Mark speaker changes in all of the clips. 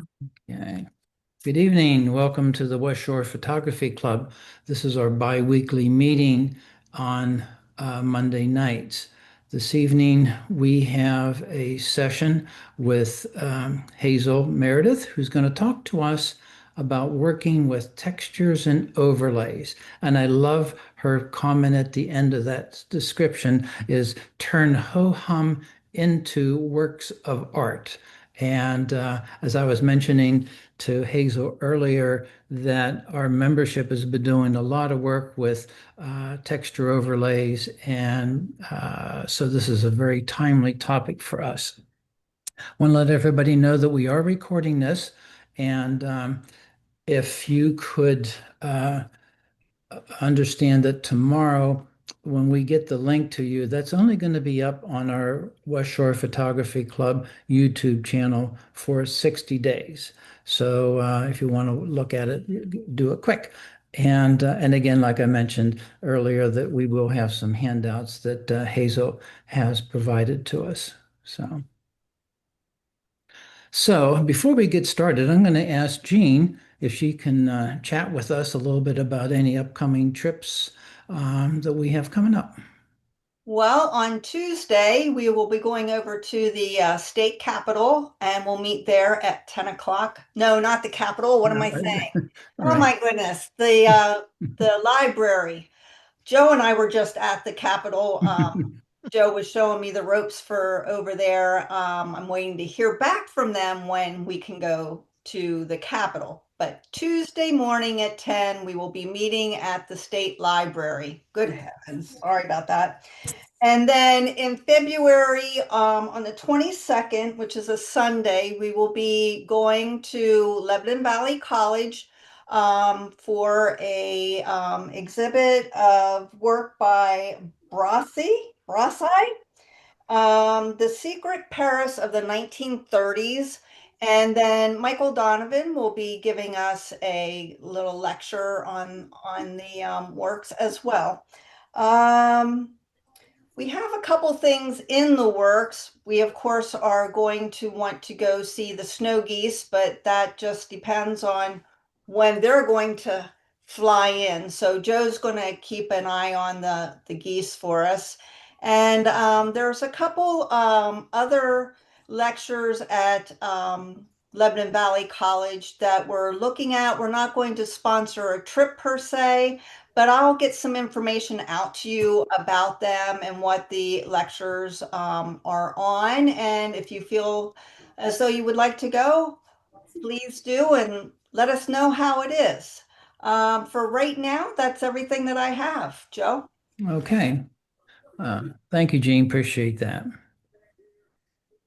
Speaker 1: Okay. Good evening. Welcome to the West Shore Photography Club. This is our bi-weekly meeting on Monday nights. This evening, we have a session with Hazel Meredith, who's going to talk to us about working with textures and overlays. And I love her comment at the end of that description is turn ho-hum into works of art. And as I was mentioning to Hazel earlier, that our membership has been doing a lot of work with texture overlays. And so this is a very timely topic for us. I want to let everybody know that we are recording this. And if you could understand that tomorrow, when we get the link to you, that's only going to be up on our West Shore Photography Club YouTube channel for 60 days. So if you want to look at it, do it quick. And again, like I mentioned earlier, that we will have some handouts that Hazel has provided to us. So before we get started, I'm going to ask Jean if she can chat with us a little bit about any upcoming trips that we have coming up.
Speaker 2: Well, on Tuesday, we will be going over to the state capitol and we'll meet there at 10 o'clock. No, not the capitol. What am I saying?
Speaker 1: All
Speaker 2: Oh
Speaker 1: right.
Speaker 2: my goodness. The library. Joe and I were just at the capitol. Joe was showing me the ropes for over there. I'm waiting to hear back from them when we can go to the capitol. But Tuesday morning at 10, we will be meeting at the state library. Good heavens. Sorry about that. And then in February, on the 22nd, which is a Sunday, we will be going to Lebanon Valley College for a exhibit of work by Brasi, The Secret Paris of the 1930s. And then Michael Donovan will be giving us a little lecture on the works as well. Um, we have a couple things in the works. We, of course, are going to want to go see the snow geese, but that just depends on when they're going to fly in. So Joe's going to keep an eye on the geese for us. And there's a couple other lectures at Lebanon Valley College that we're looking at. We're not going to sponsor a trip per se, but I'll get some information out to you about them and what the lectures are on. And if you feel as though you would like to go, please do and let us know how it is. For right now, that's everything that I have. Joe?
Speaker 1: Okay. Thank you, Jean. Appreciate that.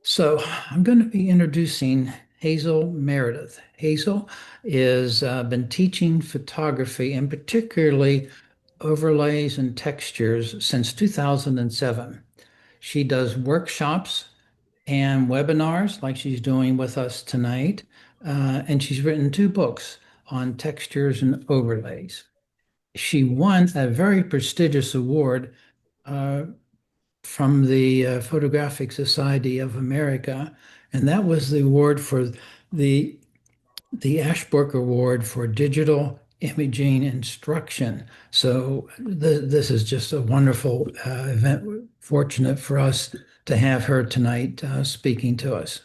Speaker 1: So I'm going to be introducing Hazel Meredith. Hazel is been teaching photography and particularly overlays and textures since 2007. She does workshops and webinars like she's doing with us tonight. And she's written two books on textures and overlays. She won a very prestigious award uh, from the Photographic Society of America, and that was the award for the the Ashbrook Award for Digital Imaging Instruction. So this is just a wonderful event. Fortunate for us to have her tonight speaking to us.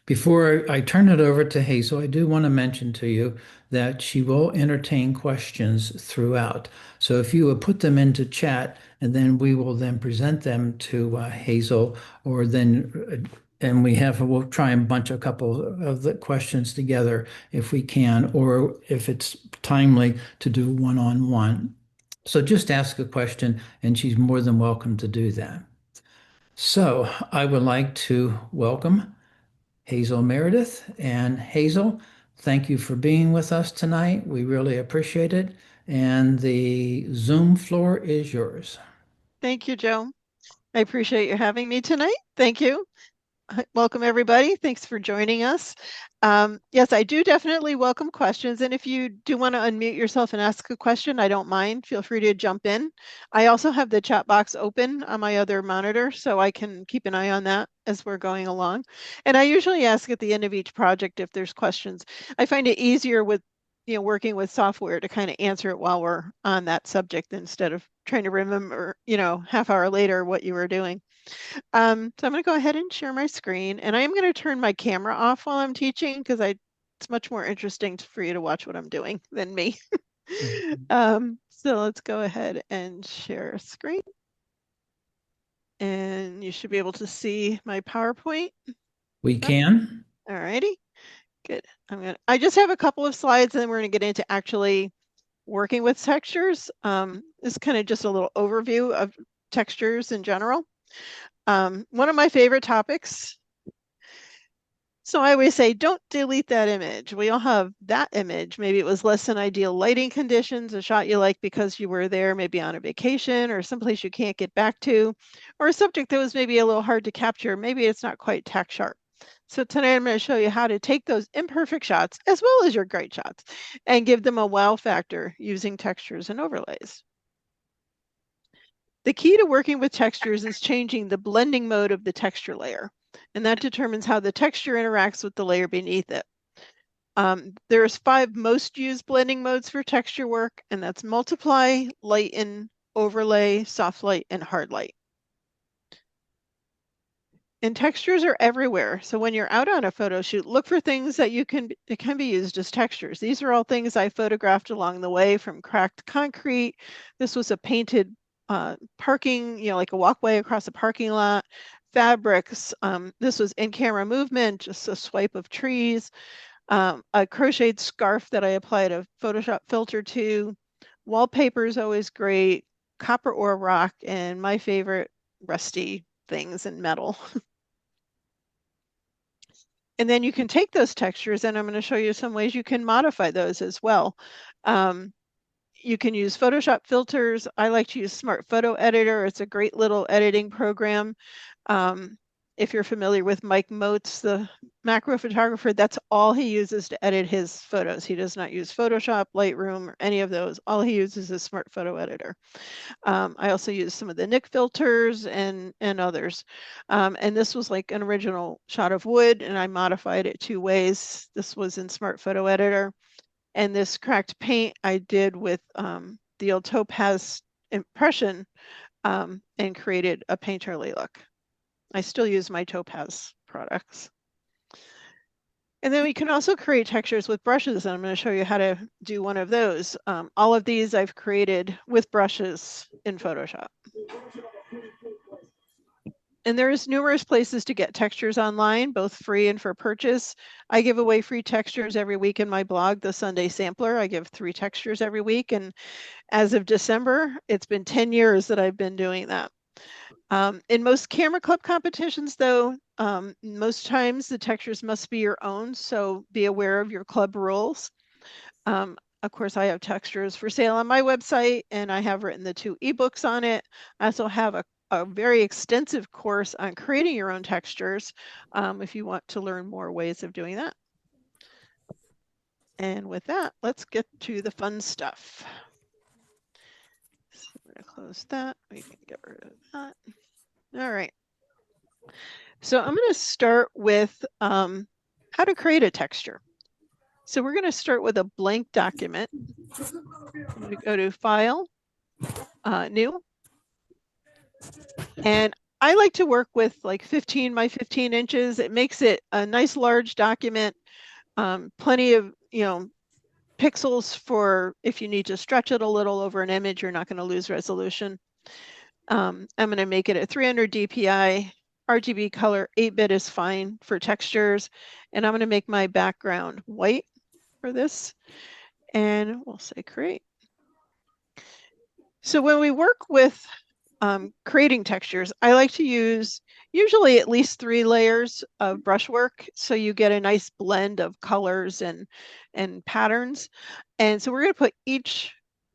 Speaker 1: Before I turn it over to Hazel, I do want to mention to you that she will entertain questions throughout. So if you would put them into chat, and then we will then present them to Hazel, or then and we'll try and bunch a couple of the questions together if we can, or if it's timely to do one-on-one. So just ask a question, and she's more than welcome to do that. So I would like to welcome Hazel Meredith. And Hazel, thank you for being with us tonight. We really appreciate it. And the Zoom floor is yours.
Speaker 3: Thank you, Joe. I appreciate you having me tonight. Thank you. Welcome, everybody. Thanks for joining us. Yes, I do definitely welcome questions. And if you do want to unmute yourself and ask a question, I don't mind. Feel free to jump in. I also have the chat box open on my other monitor, so I can keep an eye on that as we're going along. And I usually ask at the end of each project if there's questions. I find it easier with working with software to kind of answer it while we're on that subject instead of trying to remember, half hour later what you were doing. So I'm going to go ahead and share my screen, and I am going to turn my camera off while I'm teaching because it's much more interesting for you to watch what I'm doing than me. So let's go ahead and share a screen. And you should be able to see my PowerPoint.
Speaker 1: We can.
Speaker 3: All righty, good. I just have a couple of slides, and then we're going to get into actually working with textures. This is kind of just a little overview of textures in general. One of my favorite topics. So I always say, don't delete that image. We all have that image. Maybe it was less than ideal lighting conditions, a shot you like because you were there, maybe on a vacation or someplace you can't get back to, or a subject that was maybe a little hard to capture. Maybe it's not quite tack sharp. So tonight I'm going to show you how to take those imperfect shots as well as your great shots and give them a wow factor using textures and overlays. The key to working with textures is changing the blending mode of the texture layer, and that determines how the texture interacts with the layer beneath it. There's 5 most used blending modes for texture work, and that's multiply, lighten, overlay, soft light, and hard light. And textures are everywhere. So when you're out on a photo shoot, look for things that it can be used as textures. These are all things I photographed along the way, from cracked concrete. This was a painted parking, like a walkway across a parking lot. Fabrics. This was in-camera movement, just a swipe of trees. A crocheted scarf that I applied a Photoshop filter to. Wallpaper is always great. Copper ore rock, and my favorite, rusty things and metal. And then you can take those textures, and I'm going to show you some ways you can modify those as well. You can use Photoshop filters. I like to use Smart Photo Editor. It's a great little editing program. If you're familiar with Mike Moats, the macro photographer, that's all he uses to edit his photos. He does not use Photoshop, Lightroom, or any of those. All he uses is Smart Photo Editor. I also use some of the Nick filters and others. And this was like an original shot of wood, and I modified it 2 ways. This was in Smart Photo Editor. And this cracked paint I did with the old Topaz impression and created a painterly look. I still use my Topaz products. And then we can also create textures with brushes, and I'm going to show you how to do one of those. All of these I've created with brushes in Photoshop. And there's numerous places to get textures online, both free and for purchase. I give away free textures every week in my blog, The Sunday Sampler. I give 3 textures every week. And as of December, it's been 10 years that I've been doing that. In most camera club competitions, though, most times the textures must be your own, so be aware of your club rules. Of course, I have textures for sale on my website, and I have written the 2 ebooks on it. I also have a very extensive course on creating your own textures if you want to learn more ways of doing that. And with that, let's get to the fun stuff. So I'm going to close that. We can get rid of that. All right. So I'm going to start with how to create a texture. So we're going to start with a blank document. I'm going to go to File, New. And I like to work with like 15 by 15 inches. It makes it a nice large document, plenty of, pixels for if you need to stretch it a little over an image, you're not going to lose resolution. I'm going to make it at 300 DPI. RGB color, 8-bit is fine for textures. And I'm going to make my background white for this. And we'll say create. So when we work with creating textures, I like to use usually at least 3 layers of brushwork, so you get a nice blend of colors and patterns. And so we're going to put each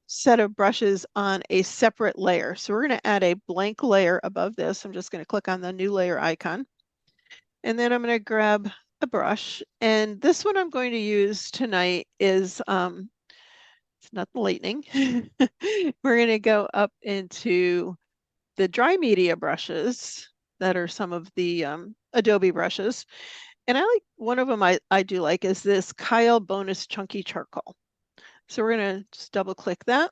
Speaker 3: set of brushes on a separate layer. So we're going to add a blank layer above this. I'm just going to click on the new layer icon. And then I'm going to grab a brush. And this one I'm going to use tonight is, it's not the lightning. We're going to go up into the dry media brushes that are some of the Adobe brushes. And I like, one of them I do like is this Kyle Bonus Chunky Charcoal. So we're going to just double click that.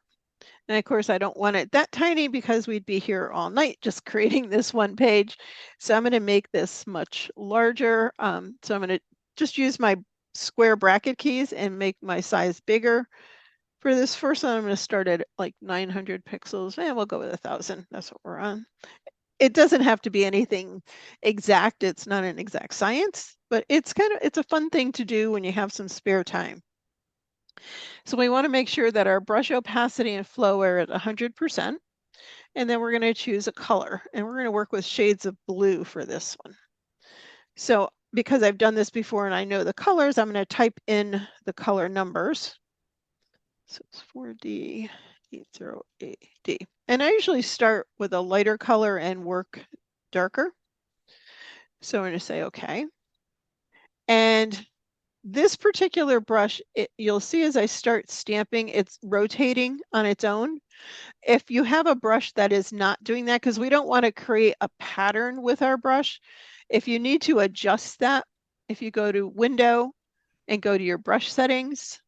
Speaker 3: And of course, I don't want it that tiny because we'd be here all night just creating this one page. So I'm going to make this much larger. So I'm going to just use my square bracket keys and make my size bigger. For this first one, I'm going to start at like 900 pixels, and we'll go with 1,000. That's what we're on. It doesn't have to be anything exact. It's not an exact science, but it's a fun thing to do when you have some spare time. So we want to make sure that our brush opacity and flow are at 100%. And then we're going to choose a color, and we're going to work with shades of blue for this one. So because I've done this before and I know the colors, I'm going to type in the color numbers. So it's 4D, 80AD. And I usually start with a lighter color and work darker. So I'm going to say okay. And this particular brush, you'll see as I start stamping, it's rotating on its own. If you have a brush that is not doing that, because we don't want to create a pattern with our brush, if you need to adjust that, if you go to Window and go to your brush settings,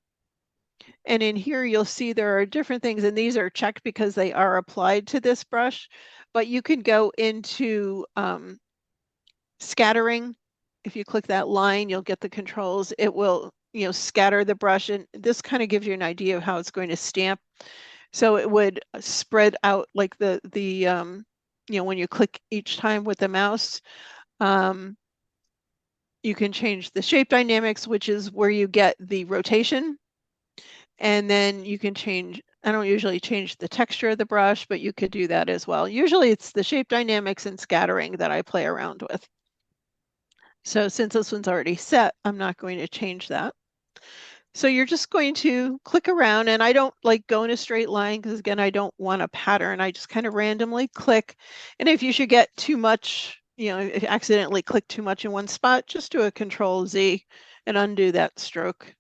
Speaker 3: and in here you'll see there are different things, and these are checked because they are applied to this brush, but you can go into scattering. If you click that line, you'll get the controls. It will, scatter the brush, and this kind of gives you an idea of how it's going to stamp. So it would spread out like when you click each time with the mouse. You can change the shape dynamics, which is where you get the rotation. And then you can change, I don't usually change the texture of the brush, but you could do that as well. Usually it's the shape dynamics and scattering that I play around with. So since this one's already set, I'm not going to change that. So you're just going to click around, and I don't like go in a straight line because again, I don't want a pattern. I just kind of randomly click. And if you should get too much, if you accidentally click too much in one spot, just do a Control Z and undo that stroke.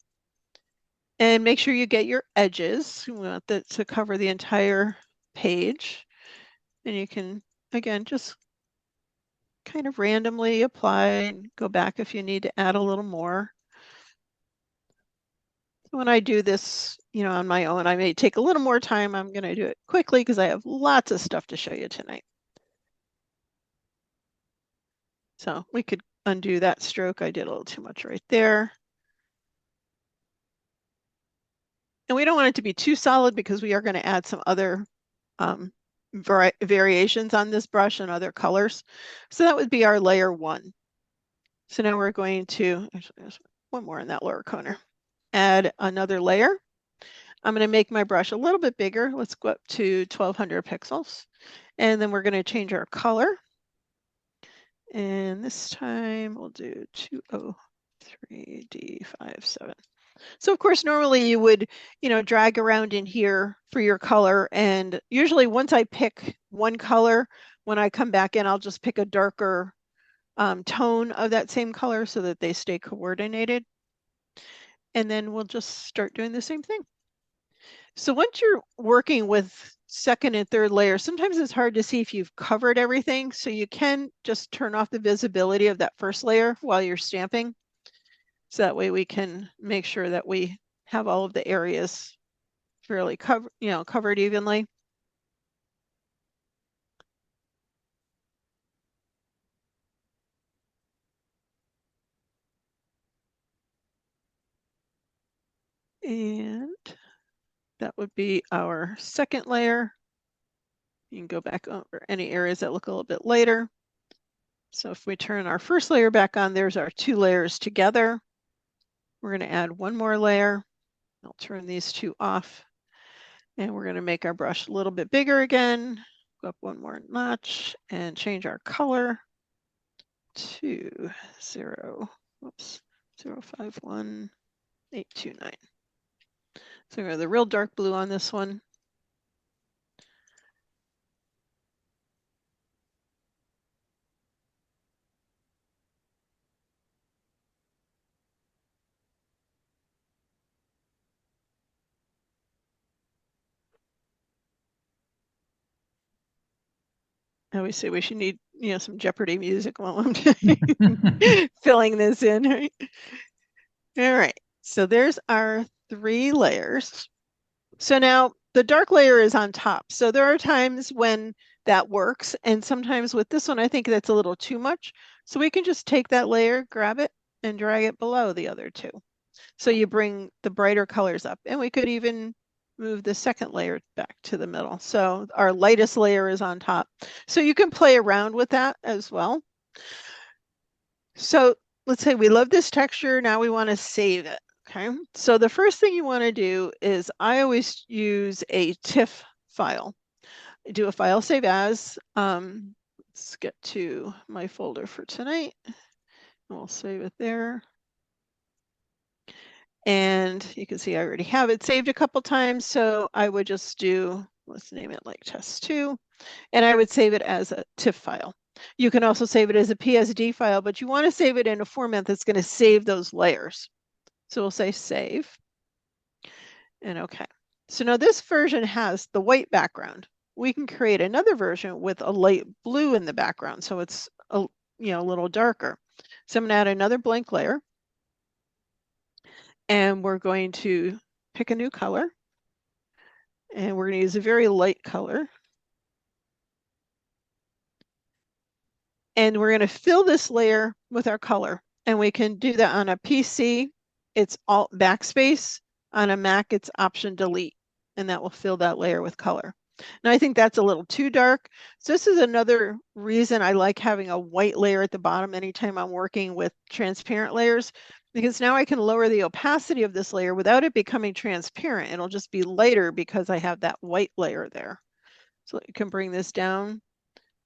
Speaker 3: And make sure you get your edges. We want that to cover the entire page. And you can, again, just kind of randomly apply and go back if you need to add a little more. When I do this, on my own, I may take a little more time. I'm going to do it quickly because I have lots of stuff to show you tonight. So we could undo that stroke. I did a little too much right there. And we don't want it to be too solid because we are going to add some other variations on this brush and other colors. So that would be our layer 1. So now we're going to, actually there's one more in that lower corner, add another layer. I'm going to make my brush a little bit bigger. Let's go up to 1200 pixels. And then we're going to change our color. And this time we'll do 203D57. So of course, normally you would, drag around in here for your color. And usually once I pick one color, when I come back in, I'll just pick a darker tone of that same color so that they stay coordinated. And then we'll just start doing the same thing. So once you're working with second and third layer, sometimes it's hard to see if you've covered everything. So you can just turn off the visibility of that first layer while you're stamping. So that way we can make sure that we have all of the areas fairly covered evenly. And that would be our second layer. You can go back over any areas that look a little bit lighter. So if we turn our first layer back on, there's our 2 layers together. We're going to add one more layer. I'll turn these 2 off. And we're going to make our brush a little bit bigger again. Go up one more notch and change our color to 051829. So we have the real dark blue on this one. I always say we should need, some Jeopardy music while I'm filling this in. Right? All right, so there's our 3 layers. So now the dark layer is on top. So there are times when that works. And sometimes with this one, I think that's a little too much. So we can just take that layer, grab it, and drag it below the other 2. So you bring the brighter colors up. And we could even move the second layer back to the middle. So our lightest layer is on top. So you can play around with that as well. So let's say we love this texture. Now we want to save it. Okay, so the first thing you want to do is I always use a TIFF file. Do a file save as. Let's get to my folder for tonight. We'll save it there. And you can see I already have it saved a couple times. So I would just do, let's name it like test 2, and I would save it as a TIFF file. You can also save it as a PSD file, but you want to save it in a format that's going to save those layers. So we'll say save and okay. So now this version has the white background. We can create another version with a light blue in the background. So it's a little darker. So I'm going to add another blank layer. And we're going to pick a new color. And we're going to use a very light color. And we're going to fill this layer with our color. And we can do that on a PC. It's Alt Backspace. On a Mac, it's Option Delete. And that will fill that layer with color. Now, I think that's a little too dark. So this is another reason I like having a white layer at the bottom anytime I'm working with transparent layers, because now I can lower the opacity of this layer without it becoming transparent. It'll just be lighter because I have that white layer there. So you can bring this down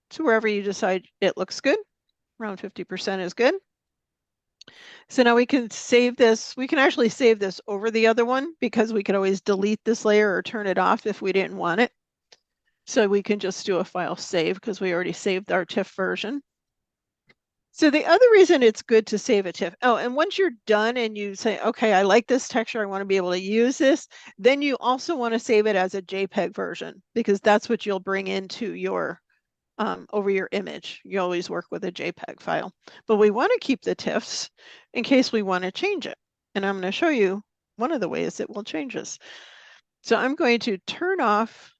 Speaker 3: to wherever you decide it looks good. Around 50% is good. So now we can save this. We can actually save this over the other one because we could always delete this layer or turn it off if we didn't want it. So we can just do a file save because we already saved our TIFF version. So the other reason it's good to save a TIFF, and once you're done and you say, okay, I like this texture, I want to be able to use this, then you also want to save it as a JPEG version because that's what you'll bring into your, over your image. You always work with a JPEG file, but we want to keep the TIFFs in case we want to change it. And I'm going to show you one of the ways it will change this. So I'm going to turn off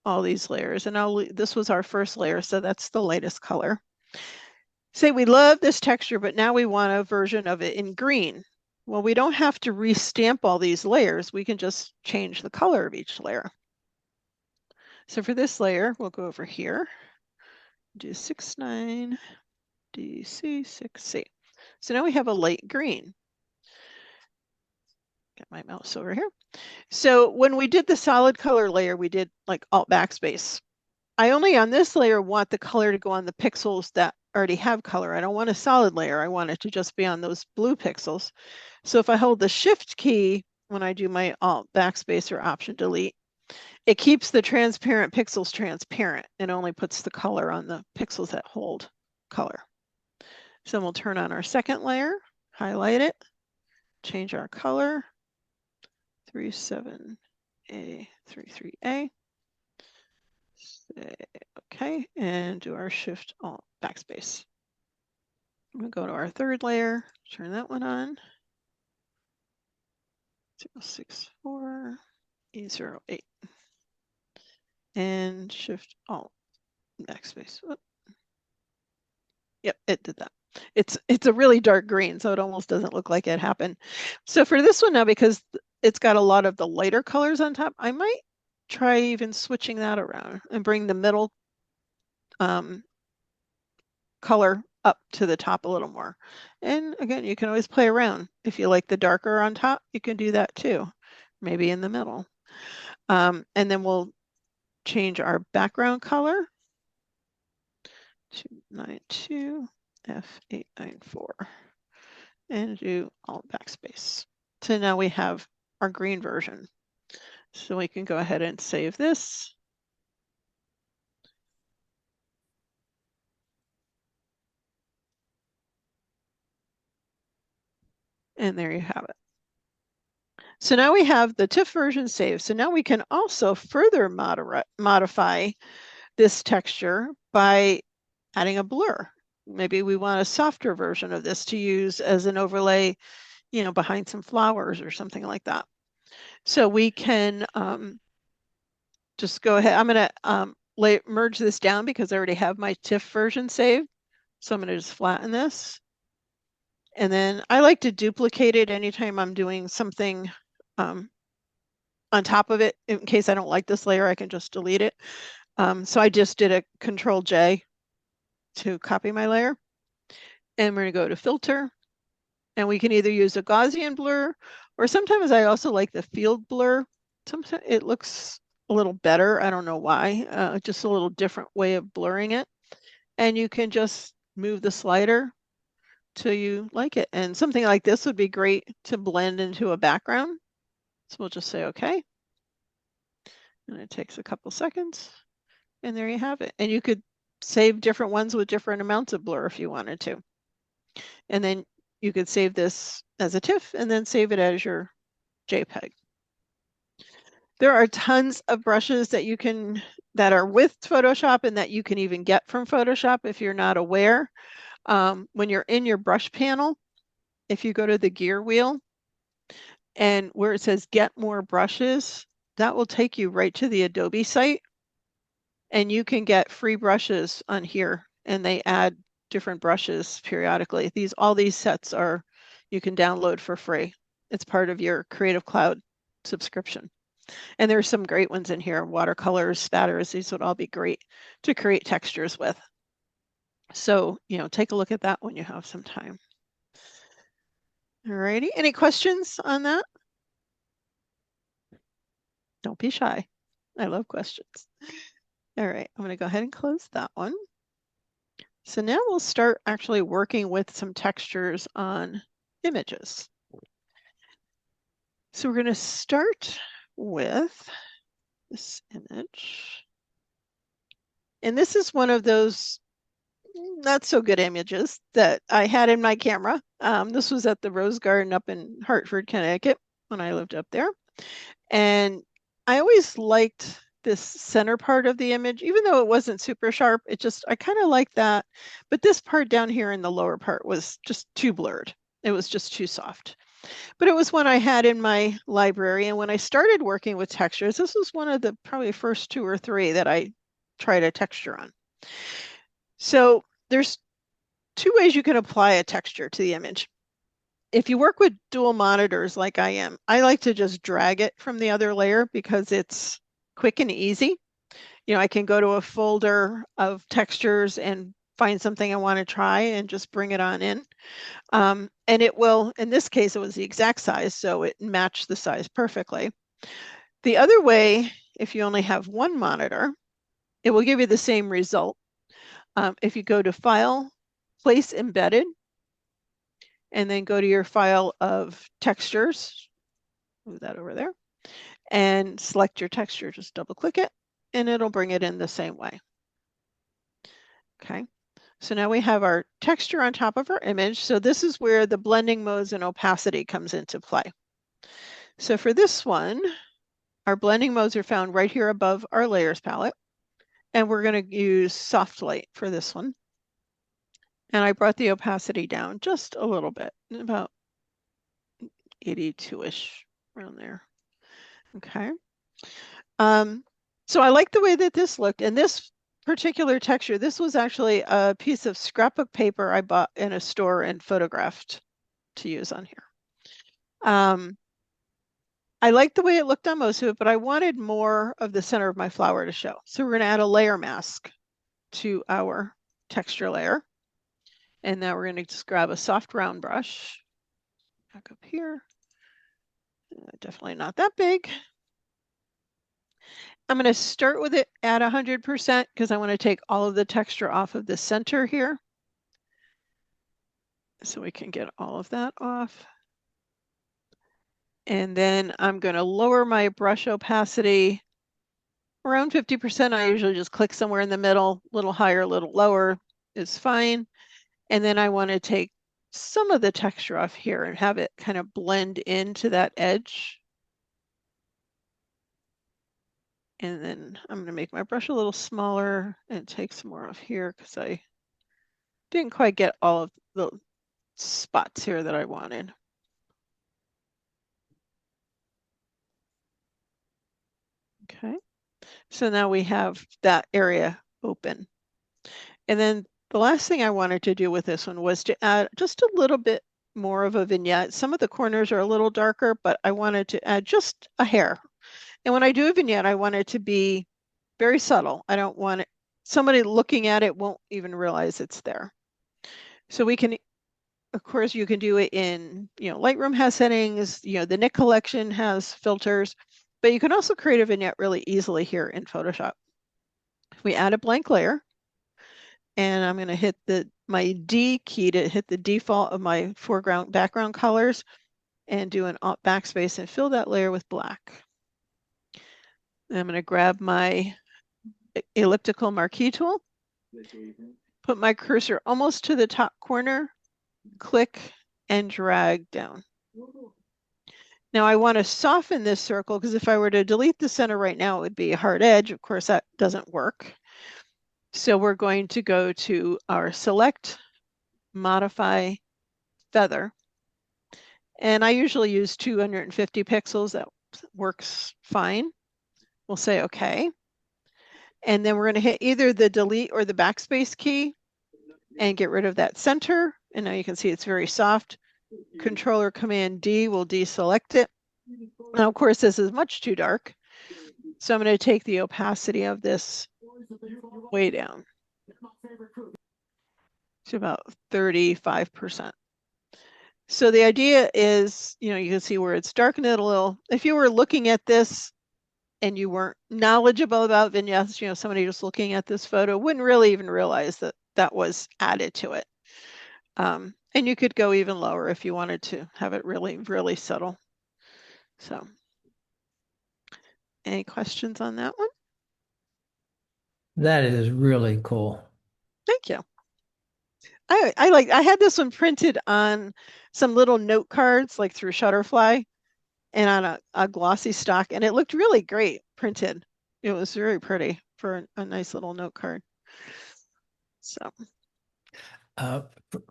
Speaker 3: all these layers, and this was our first layer, so that's the lightest color. Say we love this texture, but now we want a version of it in green. Well, we don't have to restamp all these layers. We can just change the color of each layer. So for this layer, we'll go over here, do 69 DC6C. So now we have a light green. Get my mouse over here. So when we did the solid color layer, we did like Alt Backspace. I only on this layer want the color to go on the pixels that already have color. I don't want a solid layer. I want it to just be on those blue pixels. So if I hold the Shift key when I do my Alt Backspace or Option Delete, it keeps the transparent pixels transparent and only puts the color on the pixels that hold color. So we'll turn on our second layer, highlight it, change our color, 37A, 33A. Okay, and do our Shift Alt Backspace. We'll go to our third layer, turn that one on. 064 E08. And Shift Alt Backspace. Whoop. Yep, it did that. It's a really dark green, so it almost doesn't look like it happened. So for this one now, because it's got a lot of the lighter colors on top, I might try even switching that around and bring the middle color up to the top a little more. And again, you can always play around. If you like the darker on top, you can do that too, maybe in the middle. And then we'll change our background color to 92 F894 and do Alt Backspace. So now we have our green version. So we can go ahead and save this. And there you have it. So now we have the TIFF version saved. So now we can also further modify this texture by adding a blur. Maybe we want a softer version of this to use as an overlay, behind some flowers or something like that. So we can just go ahead. I'm going to merge this down because I already have my TIFF version saved. So I'm going to just flatten this. And then I like to duplicate it anytime I'm doing something on top of it. In case I don't like this layer, I can just delete it. So I just did a Control J to copy my layer. And we're going to go to Filter. And we can either use a Gaussian blur, or sometimes I also like the field blur. Sometimes it looks a little better. I don't know why. Just a little different way of blurring it. And you can just move the slider till you like it. And something like this would be great to blend into a background. So we'll just say okay. And it takes a couple seconds. And there you have it. And you could save different ones with different amounts of blur if you wanted to. And then you could save this as a TIFF and then save it as your JPEG. There are tons of brushes that are with Photoshop and that you can even get from Photoshop if you're not aware. When you're in your brush panel, if you go to the gear wheel and where it says get more brushes, that will take you right to the Adobe site. And you can get free brushes on here, and they add different brushes periodically. All these sets you can download for free. It's part of your Creative Cloud subscription. And there's some great ones in here, watercolors, spatters. These would all be great to create textures with. So, take a look at that when you have some time. All righty. Any questions on that? Don't be shy. I love questions. All right, I'm going to go ahead and close that one. So now we'll start actually working with some textures on images. So we're going to start with this image. And this is one of those not so good images that I had in my camera. This was at the Rose Garden up in Hartford, Connecticut when I lived up there. And I always liked this center part of the image, even though it wasn't super sharp, I kind of like that. But this part down here in the lower part was just too blurred. It was just too soft. But it was one I had in my library. And when I started working with textures, this was one of the probably first 2 or 3 that I tried a texture on. So there's 2 ways you can apply a texture to the image. If you work with dual monitors like I am, I like to just drag it from the other layer because it's quick and easy. I can go to a folder of textures and find something I want to try and just bring it on in. And it will, in this case, it was the exact size, so it matched the size perfectly. The other way, if you only have one monitor, it will give you the same result. If you go to File, Place Embedded, and then go to your file of textures, move that over there, and select your texture, just double click it, and it'll bring it in the same way. Okay, so now we have our texture on top of our image. So this is where the blending modes and opacity comes into play. So for this one, our blending modes are found right here above our layers palette, and we're going to use soft light for this one. And I brought the opacity down just a little bit, about 82-ish, around there. Okay. So I like the way that this looked. And this particular texture, this was actually a piece of scrapbook paper I bought in a store and photographed to use on here. I liked the way it looked on most of it, but I wanted more of the center of my flower to show. So we're going to add a layer mask to our texture layer. And now we're going to just grab a soft round brush. Back up here. Definitely not that big. I'm going to start with it at 100% because I want to take all of the texture off of the center here. So we can get all of that off. And then I'm going to lower my brush opacity around 50%. I usually just click somewhere in the middle, a little higher, a little lower is fine. And then I want to take some of the texture off here and have it kind of blend into that edge. And then I'm going to make my brush a little smaller and take some more off here because I didn't quite get all of the spots here that I wanted. Okay, so now we have that area open. And then the last thing I wanted to do with this one was to add just a little bit more of a vignette. Some of the corners are a little darker, but I wanted to add just a hair. And when I do a vignette, I want it to be very subtle. I don't want it, somebody looking at it won't even realize it's there. So we can, of course, you can do it in, Lightroom has settings, the Nick collection has filters, but you can also create a vignette really easily here in Photoshop. We add a blank layer, and I'm going to hit my D key to hit the default of my foreground background colors and do an Alt backspace and fill that layer with black. And I'm going to grab my elliptical marquee tool, put my cursor almost to the top corner, click and drag down. Now I want to soften this circle because if I were to delete the center right now, it would be a hard edge. Of course, that doesn't work. So we're going to go to our select, modify, feather. And I usually use 250 pixels. That works fine. We'll say okay. And then we're going to hit either the delete or the backspace key and get rid of that center. And now you can see it's very soft. Controller Command D will deselect it. Now, of course, this is much too dark. So I'm going to take the opacity of this way down to about 35%. So the idea is, you can see where it's darkened it a little. If you were looking at this and you weren't knowledgeable about vignettes, somebody just looking at this photo wouldn't really even realize that that was added to it. And you could go even lower if you wanted to have it really, really subtle. So, any questions on that one?
Speaker 1: That is really cool.
Speaker 3: Thank you. I had this one printed on some little note cards, like through Shutterfly, and on a glossy stock, and it looked really great printed. It was very pretty for a nice little note card. So.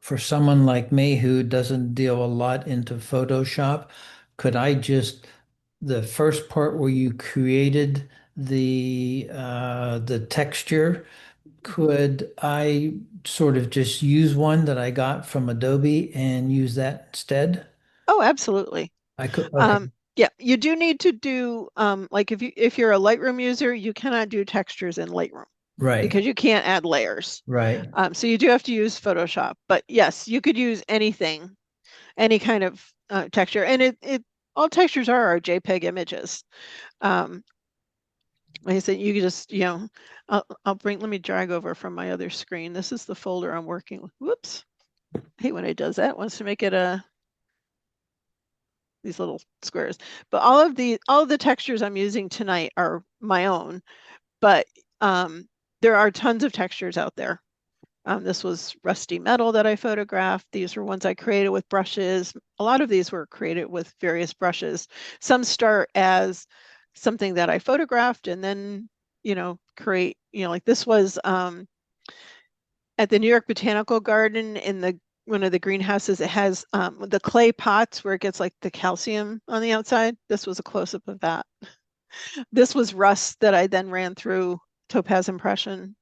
Speaker 1: For someone like me who doesn't deal a lot into Photoshop, could I just the first part where you created the texture, could I sort of just use one that I got from Adobe and use that instead?
Speaker 3: Oh, absolutely.
Speaker 1: I could, okay,
Speaker 3: Yeah, you do need to do like if you're a Lightroom user, you cannot do textures in Lightroom
Speaker 1: right,
Speaker 3: because you can't add layers.
Speaker 1: right.
Speaker 3: So you do have to use Photoshop. But yes, you could use anything, any kind of texture, and it all textures are JPEG images. Like I said, you could just let me drag over from my other screen. This is the folder I'm working with. Whoops, I hate when it does that. It wants to make it these little squares. But all of the textures I'm using tonight are my own, but there are tons of textures out there. This was rusty metal that I photographed. These were ones I created with brushes. A lot of these were created with various brushes. Some start as something that I photographed and then, create, like this was at the New York Botanical Garden in one of the greenhouses. It has the clay pots where it gets like the calcium on the outside. This was a close-up of that. This was rust that I then ran through topaz impression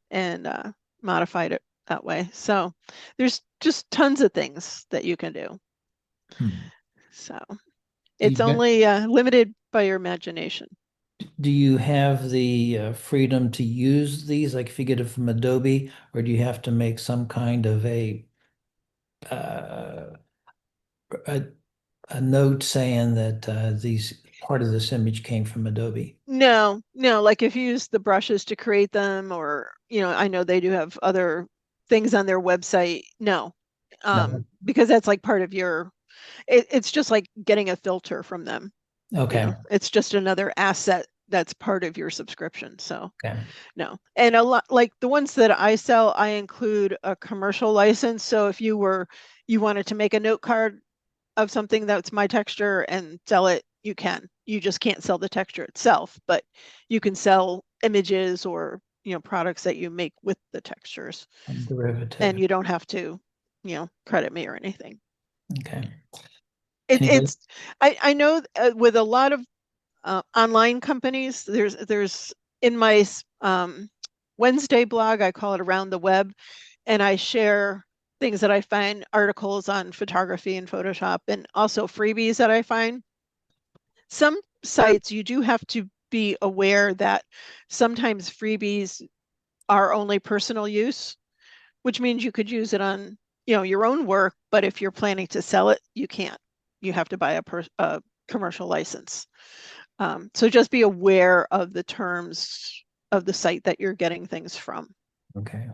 Speaker 3: and modified it that way. So there's just tons of things that you can do. So it's only limited by your imagination.
Speaker 1: Do you have the freedom to use these, like if you get it from Adobe, or do you have to make some kind of uh, a, a note saying that these part of this image came from Adobe?
Speaker 3: No, like if you use the brushes to create them, or I know they do have other things on their website. No,
Speaker 1: No.
Speaker 3: because that's like part of it's just like getting a filter from them.
Speaker 1: Okay.
Speaker 3: It's just another asset that's part of your subscription. So
Speaker 1: Okay.
Speaker 3: no. And a lot like the ones that I sell, I include a commercial license. So if you wanted to make a note card of something that's my texture and sell it, you can. You just can't sell the texture itself, but you can sell images or, products that you make with the textures.
Speaker 1: Derivative.
Speaker 3: And you don't have to, credit me or anything.
Speaker 1: Okay.
Speaker 3: I know with a lot of online companies, there's in my Wednesday blog, I call it Around the Web, and I share things that I find, articles on photography and Photoshop, and also freebies that I find. Some sites you do have to be aware that sometimes freebies are only personal use, which means you could use it on, your own work, but if you're planning to sell it, you can't. You have to buy a commercial license. So just be aware of the terms of the site that you're getting things from.
Speaker 1: Okay.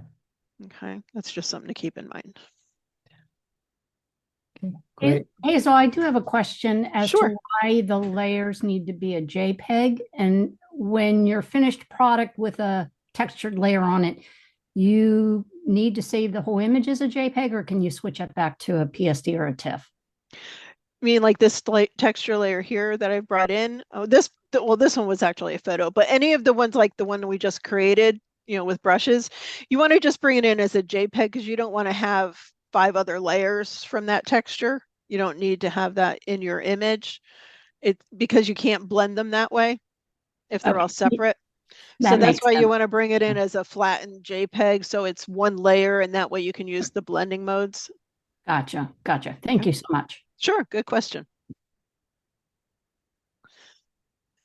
Speaker 3: Okay, that's just something to keep in mind.
Speaker 1: Okay, great.
Speaker 4: Hazel, I do have a question as
Speaker 3: Sure.
Speaker 4: to why the layers need to be a JPEG. And when you're finished product with a textured layer on it, you need to save the whole image as a JPEG, or can you switch it back to a PSD or a TIFF?
Speaker 3: I mean, like this texture layer here that I brought in. Oh, this one was actually a photo, but any of the ones like the one we just created, with brushes, you want to just bring it in as a JPEG because you don't want to have 5 other layers from that texture. You don't need to have that in your image. Because you can't blend them that way if they're all separate. So that's why you want to bring it in as a flattened JPEG, so it's one layer, and that way you can use the blending modes.
Speaker 4: Gotcha. Thank you so much.
Speaker 3: Sure, good question.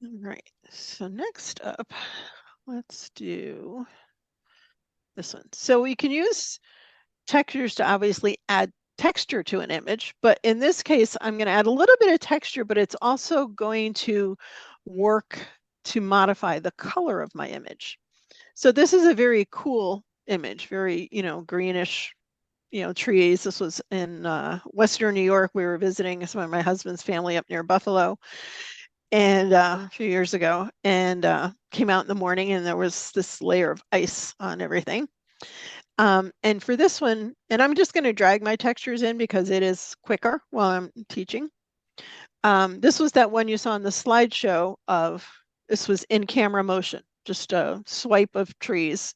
Speaker 3: All right, so next up, let's do this one. So we can use textures to obviously add texture to an image, but in this case, I'm going to add a little bit of texture, but it's also going to work to modify the color of my image. So this is a very cool image, very, greenish, trees. This was in Western New York. We were visiting some of my husband's family up near Buffalo, and a few years ago, and came out in the morning, and there was this layer of ice on everything. And for this one, and I'm just going to drag my textures in because it is quicker while I'm teaching. This was that one you saw in the slideshow this was in camera motion, just a swipe of trees.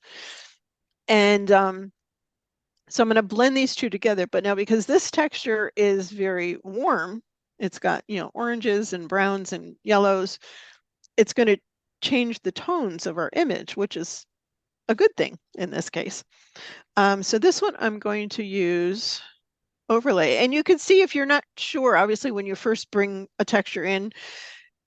Speaker 3: And so I'm going to blend these two together, but now because this texture is very warm, it's got, oranges and browns and yellows, it's going to change the tones of our image, which is a good thing in this case. So this one I'm going to use overlay, and you can see if you're not sure, obviously when you first bring a texture in,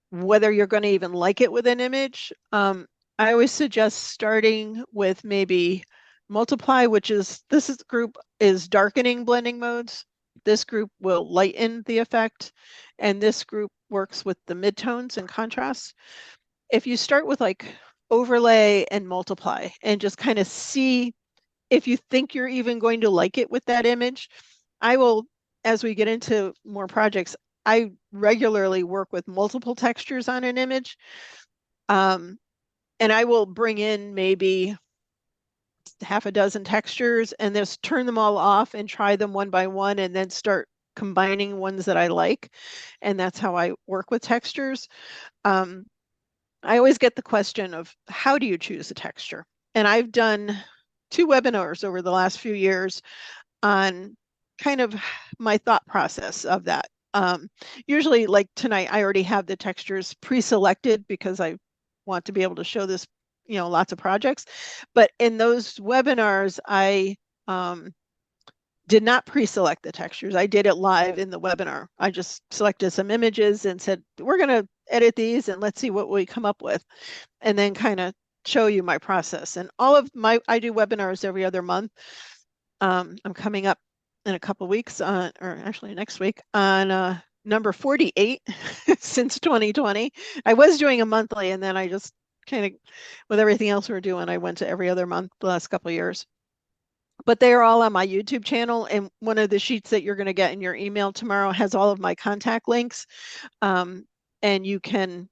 Speaker 3: whether you're going to even like it with an image. I always suggest starting with maybe multiply, which is this group is darkening blending modes. This group will lighten the effect, and this group works with the midtones and contrast. If you start with like overlay and multiply and just kind of see if you think you're even going to like it with that image, I will, as we get into more projects, I regularly work with multiple textures on an image. And I will bring in maybe half a dozen textures and just turn them all off and try them one by one, and then start combining ones that I like. And that's how I work with textures. I always get the question of how do you choose a texture? And I've done 2 webinars over the last few years on kind of my thought process of that. Usually like tonight, I already have the textures pre-selected because I want to be able to show this, lots of projects. But in those webinars, I did not pre-select the textures. I did it live in the webinar. I just selected some images and said, we're going to edit these and let's see what we come up with. And then kind of show you my process. And I do webinars every other month. I'm coming up in a couple weeks or actually next week on number 48 since 2020. I was doing a monthly, and then I just kind of, with everything else we're doing, I went to every other month the last couple of years. But they are all on my YouTube channel, and one of the sheets that you're going to get in your email tomorrow has all of my contact links, and you can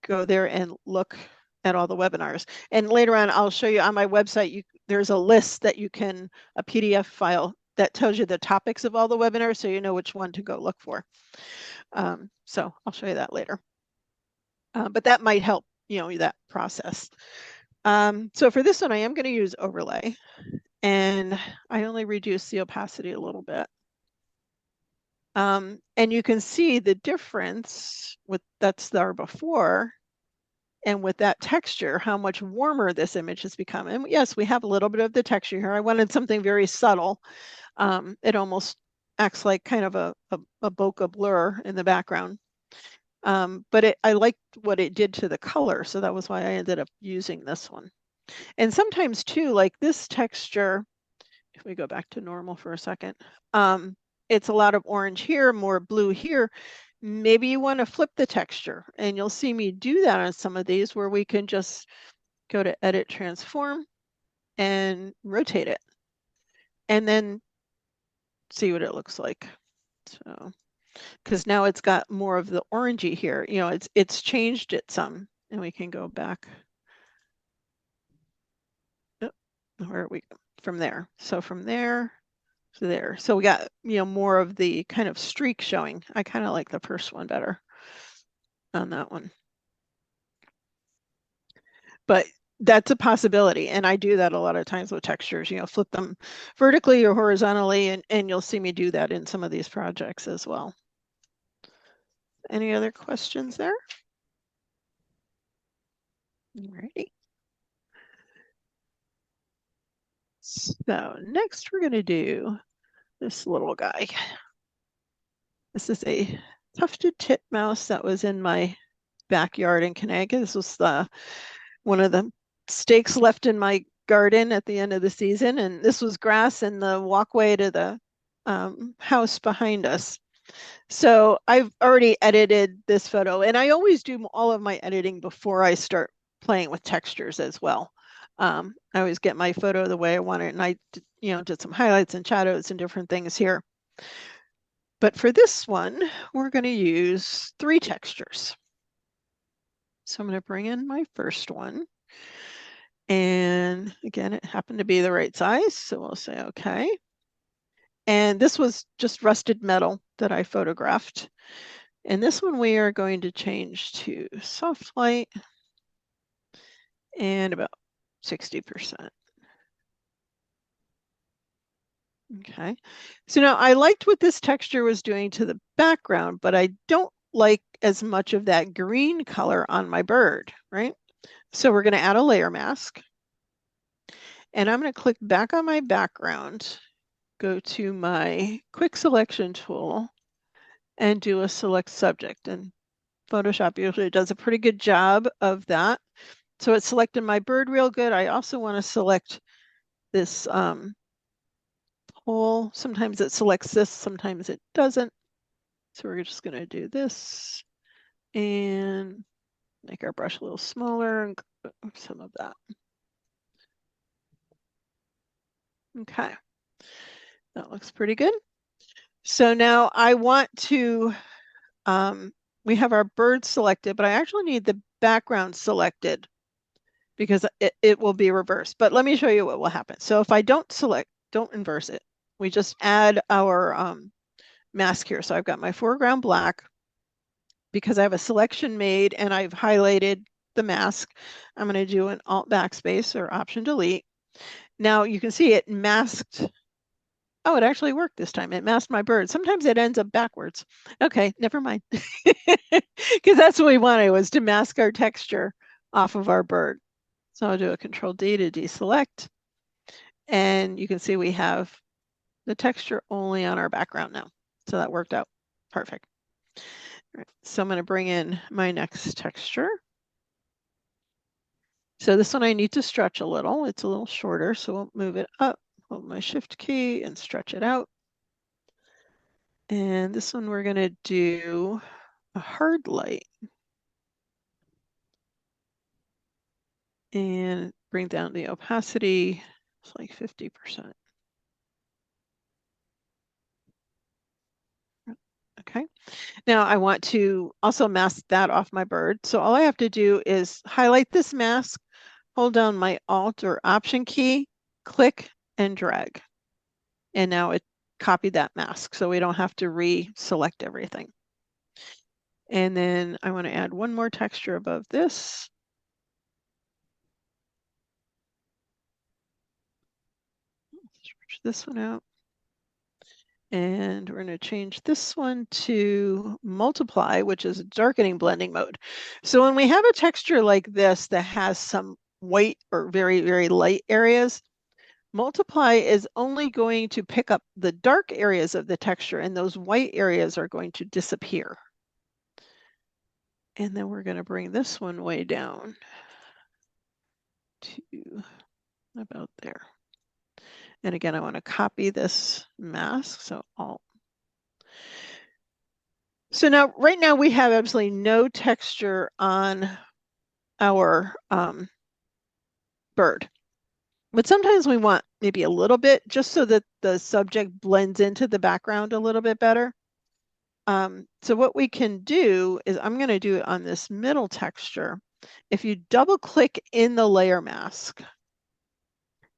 Speaker 3: go there and look at all the webinars. And later on, I'll show you on my website, there's a list that you can, a PDF file that tells you the topics of all the webinars, so you know which one to go look for. So I'll show you that later. But that might help, that process. So for this one, I am going to use overlay, and I only reduce the opacity a little bit. And you can see the difference with that's there before, and with that texture, how much warmer this image has become. And yes, we have a little bit of the texture here. I wanted something very subtle. It almost acts like kind of a bokeh blur in the background. But I liked what it did to the color, so that was why I ended up using this one. And sometimes too, like this texture, if we go back to normal for a second, it's a lot of orange here, more blue here. Maybe you want to flip the texture, and you'll see me do that on some of these where we can just go to Edit Transform and rotate it, and then see what it looks like. So, because now it's got more of the orangey here, it's changed it some, and we can go back. Oh, where are we from there? So from there to there. So we got, more of the kind of streak showing. I kind of like the first one better on that one. But that's a possibility. And I do that a lot of times with textures, flip them vertically or horizontally, and you'll see me do that in some of these projects as well. Any other questions there? Alrighty. So next we're going to do this little guy. This is a tufted titmouse that was in my backyard in Connecticut. This was one of the stakes left in my garden at the end of the season, and this was grass in the walkway to the house behind us. So I've already edited this photo, and I always do all of my editing before I start playing with textures as well. I always get my photo the way I want it, and I did some highlights and shadows and different things here. But for this one, we're going to use 3 textures. So I'm going to bring in my first one. And again, it happened to be the right size, so we'll say okay. And this was just rusted metal that I photographed. And this one we are going to change to soft light and about 60%. Okay, so now I liked what this texture was doing to the background, but I don't like as much of that green color on my bird, right? So we're going to add a layer mask. And I'm going to click back on my background, go to my quick selection tool, and do a select subject. And Photoshop usually does a pretty good job of that. So it selected my bird real good. I also want to select this pole. Sometimes it selects this, sometimes it doesn't. So we're just going to do this and make our brush a little smaller and some of that. Okay, that looks pretty good. So now I want to, we have our bird selected, but I actually need the background selected because it will be reversed. But let me show you what will happen. So if I don't inverse it, we just add our mask here. So I've got my foreground black because I have a selection made and I've highlighted the mask. I'm going to do an Alt backspace or Option delete. Now you can see it masked. Oh, it actually worked this time. It masked my bird. Sometimes it ends up backwards. Okay, never mind. Because that's what we wanted, was to mask our texture off of our bird. So I'll do a Control D to deselect. And you can see we have the texture only on our background now. So that worked out perfect. All right, so I'm going to bring in my next texture. So this one I need to stretch a little. It's a little shorter, so we'll move it up, hold my Shift key and stretch it out. And this one we're going to do a hard light. And bring down the opacity. It's like 50%. Okay, now I want to also mask that off my bird. So all I have to do is highlight this mask, hold down my Alt or Option key, click and drag. And now it copied that mask, so we don't have to re-select everything. And then I want to add one more texture above this. Stretch this one out. And we're going to change this one to multiply, which is darkening blending mode. So when we have a texture like this that has some white or very, very light areas, multiply is only going to pick up the dark areas of the texture, and those white areas are going to disappear. And then we're going to bring this one way down to about there. And again, I want to copy this mask. So Alt. So now, right now we have absolutely no texture on our bird. But sometimes we want maybe a little bit, just so that the subject blends into the background a little bit better. So what we can do is, I'm going to do it on this middle texture. If you double click in the layer mask,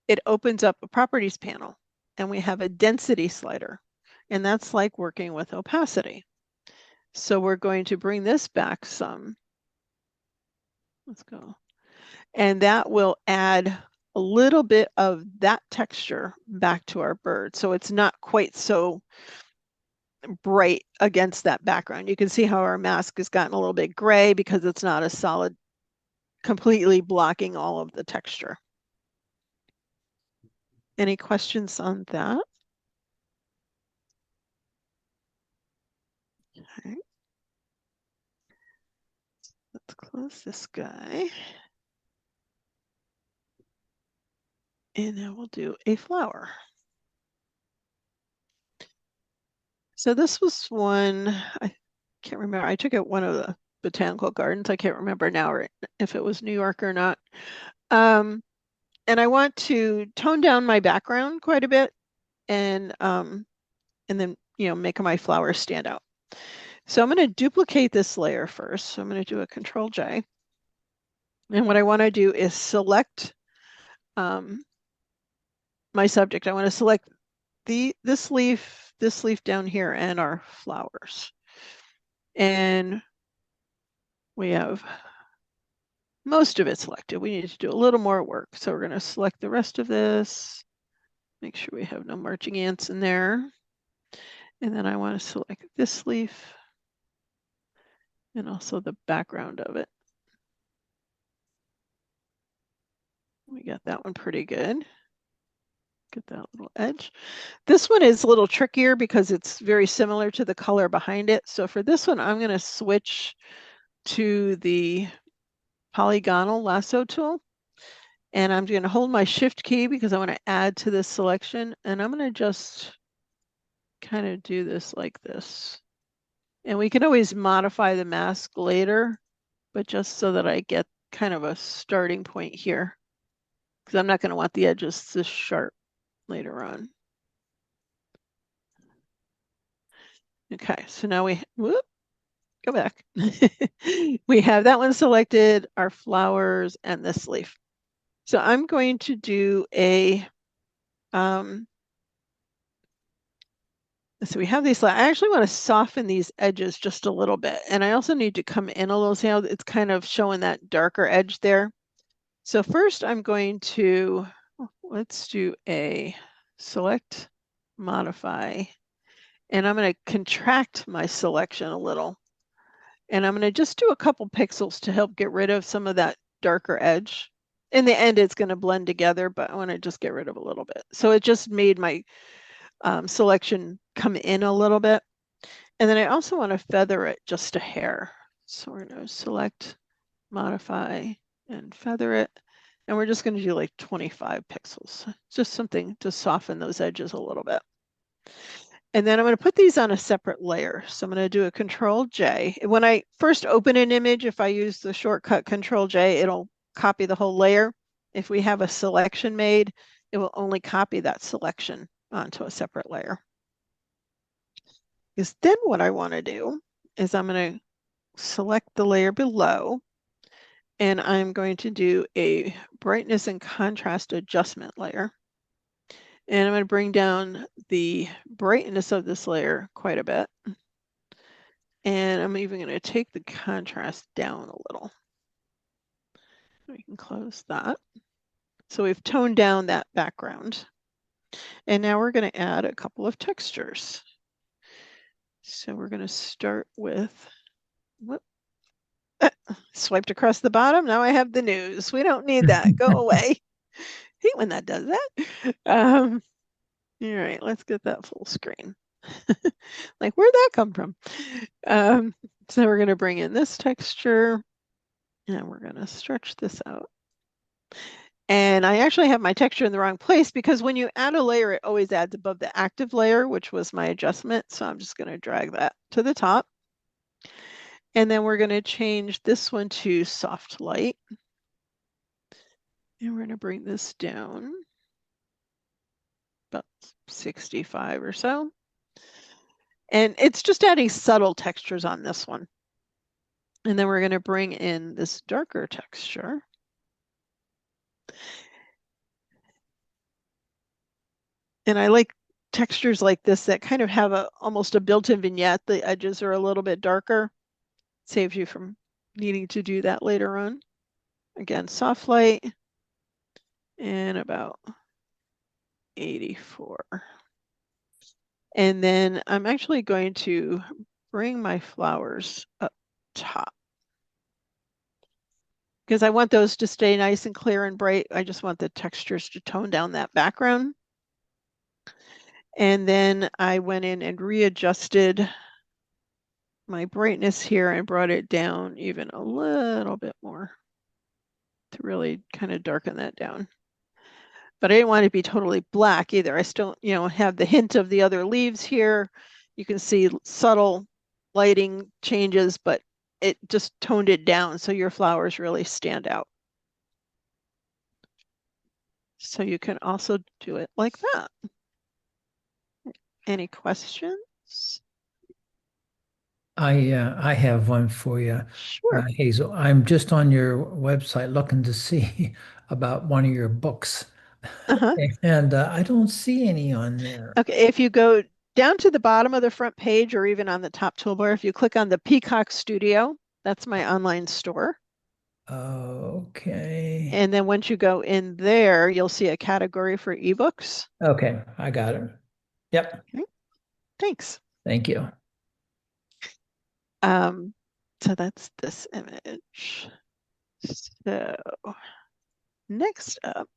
Speaker 3: it opens up a properties panel, and we have a density slider, and that's like working with opacity. So we're going to bring this back some. Let's go. And that will add a little bit of that texture back to our bird. So it's not quite so bright against that background. You can see how our mask has gotten a little bit gray because it's not a solid, completely blocking all of the texture. Any questions on that? Okay. Let's close this guy. And now we'll do a flower. So this was one, I can't remember. I took it one of the botanical gardens. I can't remember now or if it was New York or not. And I want to tone down my background quite a bit, and then, you know, make my flowers stand out. So I'm going to duplicate this layer first. So I'm going to do a Control J. And what I want to do is select my subject. I want to select this leaf down here, and our flowers. And we have most of it selected. We need to do a little more work. So we're going to select the rest of this. Make sure we have no marching ants in there. And then I want to select this leaf and also the background of it. We got that one pretty good. Get that little edge. This one is a little trickier because it's very similar to the color behind it. So for this one, I'm going to switch to the polygonal lasso tool. And I'm going to hold my shift key because I want to add to this selection. And I'm going to just kind of do this like this. And we can always modify the mask later, but just so that I get kind of a starting point here, because I'm not going to want the edges this sharp later on. Okay, so now whoop, go back. We have that one selected, our flowers, and this leaf. So I'm going to do a, so we have these, I actually want to soften these edges just a little bit. And I also need to come in a little, see how it's kind of showing that darker edge there. So first I'm going to, let's do a select, modify, and I'm going to contract my selection a little. And I'm going to just do a couple pixels to help get rid of some of that darker edge. In the end, it's going to blend together, but I want to just get rid of a little bit. So it just made my selection come in a little bit. And then I also want to feather it just a hair. So we're going to select, modify, and feather it. And we're just going to do like 25 pixels, just something to soften those edges a little bit. And then I'm going to put these on a separate layer. So I'm going to do a Control J. When I first open an image, if I use the shortcut Control J, it'll copy the whole layer. If we have a selection made, it will only copy that selection onto a separate layer. Because then what I want to do is I'm going to select the layer below, and I'm going to do a brightness and contrast adjustment layer. And I'm going to bring down the brightness of this layer quite a bit. And I'm even going to take the contrast down a little. We can close that. So we've toned down that background. And now we're going to add a couple of textures. So we're going to start with, whoop, swiped across the bottom. Now I have the news. We don't need that. Go away. Hate when that does that. All right, let's get that full screen. Like, where'd that come from? So we're going to bring in this texture and we're going to stretch this out. And I actually have my texture in the wrong place because when you add a layer, it always adds above the active layer, which was my adjustment. So I'm just going to drag that to the top. And then we're going to change this one to soft light. And we're going to bring this down about 65 or so. And it's just adding subtle textures on this one. And then we're going to bring in this darker texture. And I like textures like this that kind of have almost a built-in vignette. The edges are a little bit darker. Saves you from needing to do that later on. Again, soft light and about 84. And then I'm actually going to bring my flowers up top because I want those to stay nice and clear and bright. I just want the textures to tone down that background. And then I went in and readjusted my brightness here and brought it down even a little bit more to really kind of darken that down. But I didn't want it to be totally black either. I still, have the hint of the other leaves here. You can see subtle lighting changes, but it just toned it down so your flowers really stand out. So you can also do it like that. Any questions?
Speaker 1: I have one for you,
Speaker 3: Sure.
Speaker 1: Hazel. I'm just on your website looking to see about one of your books,
Speaker 3: Uh-huh.
Speaker 1: and I don't see any on there.
Speaker 3: Okay, if you go down to the bottom of the front page or even on the top toolbar, if you click on the Peacock Studio, that's my online store.
Speaker 1: Okay.
Speaker 3: And then once you go in there, you'll see a category for ebooks.
Speaker 1: Okay, I got it. Yep.
Speaker 3: Okay. Thanks.
Speaker 1: Thank you.
Speaker 3: So that's this image. So next up,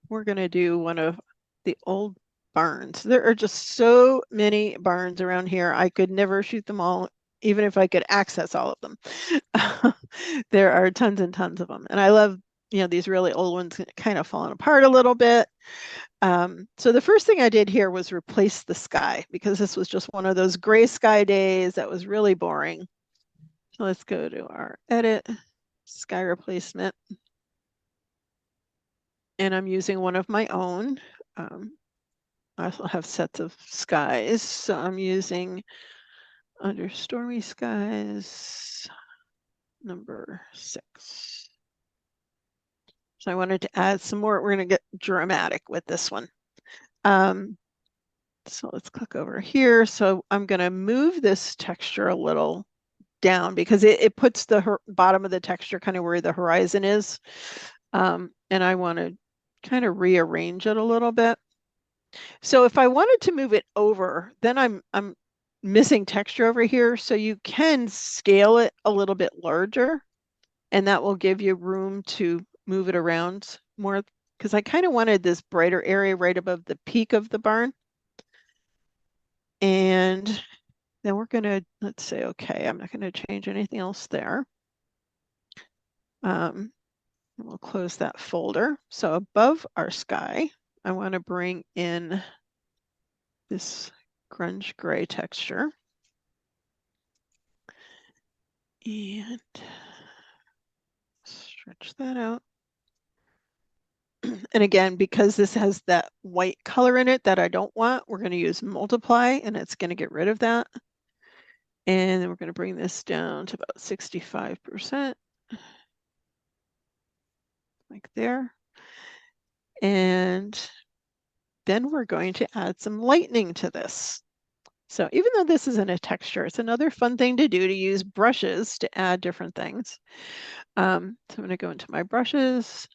Speaker 3: we're going to do one of the old barns. There are just so many barns around here. I could never shoot them all, even if I could access all of them. There are tons and tons of them. And I love, these really old ones kind of falling apart a little bit. So the first thing I did here was replace the sky because this was just one of those gray sky days that was really boring. So let's go to our edit, sky replacement. And I'm using one of my own. I also have sets of skies. So I'm using under stormy skies, number 6. So I wanted to add some more. We're going to get dramatic with this one. So let's click over here. So I'm going to move this texture a little down because it puts the bottom of the texture kind of where the horizon is. And I want to kind of rearrange it a little bit. So if I wanted to move it over, then I'm missing texture over here. So you can scale it a little bit larger and that will give you room to move it around more because I kind of wanted this brighter area right above the peak of the barn. And then we're going to, let's say, okay, I'm not going to change anything else there. And we'll close that folder. So above our sky, I want to bring in this grunge gray texture. And stretch that out. And again, because this has that white color in it that I don't want, we're going to use multiply and it's going to get rid of that. And then we're going to bring this down to about 65%. Like there. And then we're going to add some lightning to this. So even though this isn't a texture, it's another fun thing to do, to use brushes to add different things. So I'm going to go into my brushes.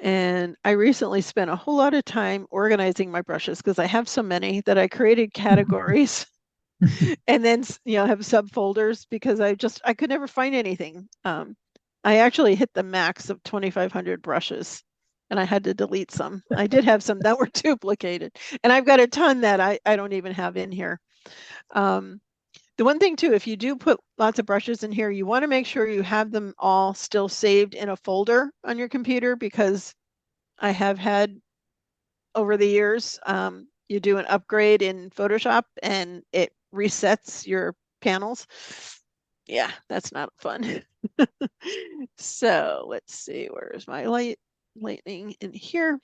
Speaker 3: And I recently spent a whole lot of time organizing my brushes because I have so many that I created categories and then, have subfolders because I could never find anything. I actually hit the max of 2,500 brushes and I had to delete some. I did have some that were duplicated, and I've got a ton that I don't even have in here. The one thing too, if you do put lots of brushes in here, you want to make sure you have them all still saved in a folder on your computer, because I have had over the years, you do an upgrade in Photoshop and it resets your panels. Yeah, that's not fun. So let's see, where's my lightning in here?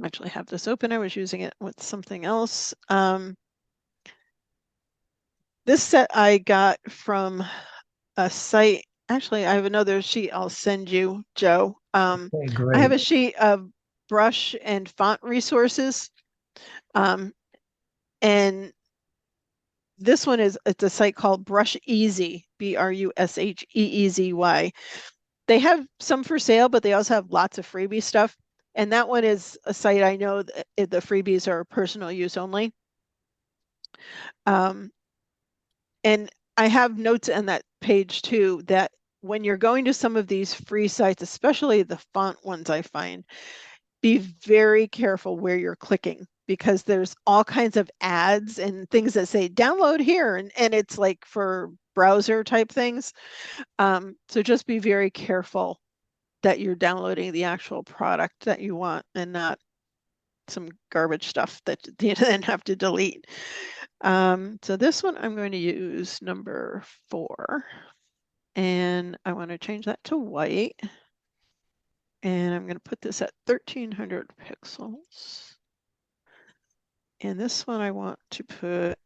Speaker 3: I actually have this open. I was using it with something else. This set I got from a site. Actually, I have another sheet I'll send you, Joe.
Speaker 1: Okay,
Speaker 3: I have
Speaker 1: great.
Speaker 3: a sheet of brush and font resources. And this one it's a site called Brush Easy, BRUSHEEZY. They have some for sale, but they also have lots of freebie stuff. And that one is a site I know that the freebies are personal use only. And I have notes on that page too, that when you're going to some of these free sites, especially the font ones, I find, be very careful where you're clicking, because there's all kinds of ads and things that say download here, and it's like for browser type things. So just be very careful that you're downloading the actual product that you want and not some garbage stuff that you then have to delete. So this one I'm going to use number 4, and I want to change that to white. And I'm going to put this at 1,300 pixels. And this one I want to put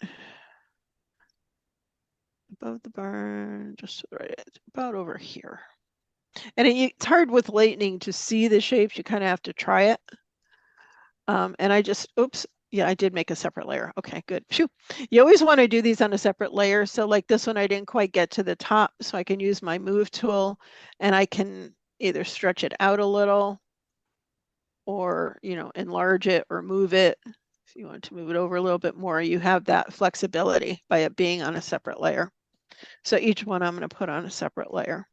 Speaker 3: above the barn, just right about over here. And it's hard with lightning to see the shapes. You kind of have to try it. And I just, oops, yeah, I did make a separate layer. Okay, good. Phew. You always want to do these on a separate layer. So like this one, I didn't quite get to the top, so I can use my move tool and I can either stretch it out a little or, enlarge it or move it. If you want to move it over a little bit more, you have that flexibility by it being on a separate layer. So each one I'm going to put on a separate layer.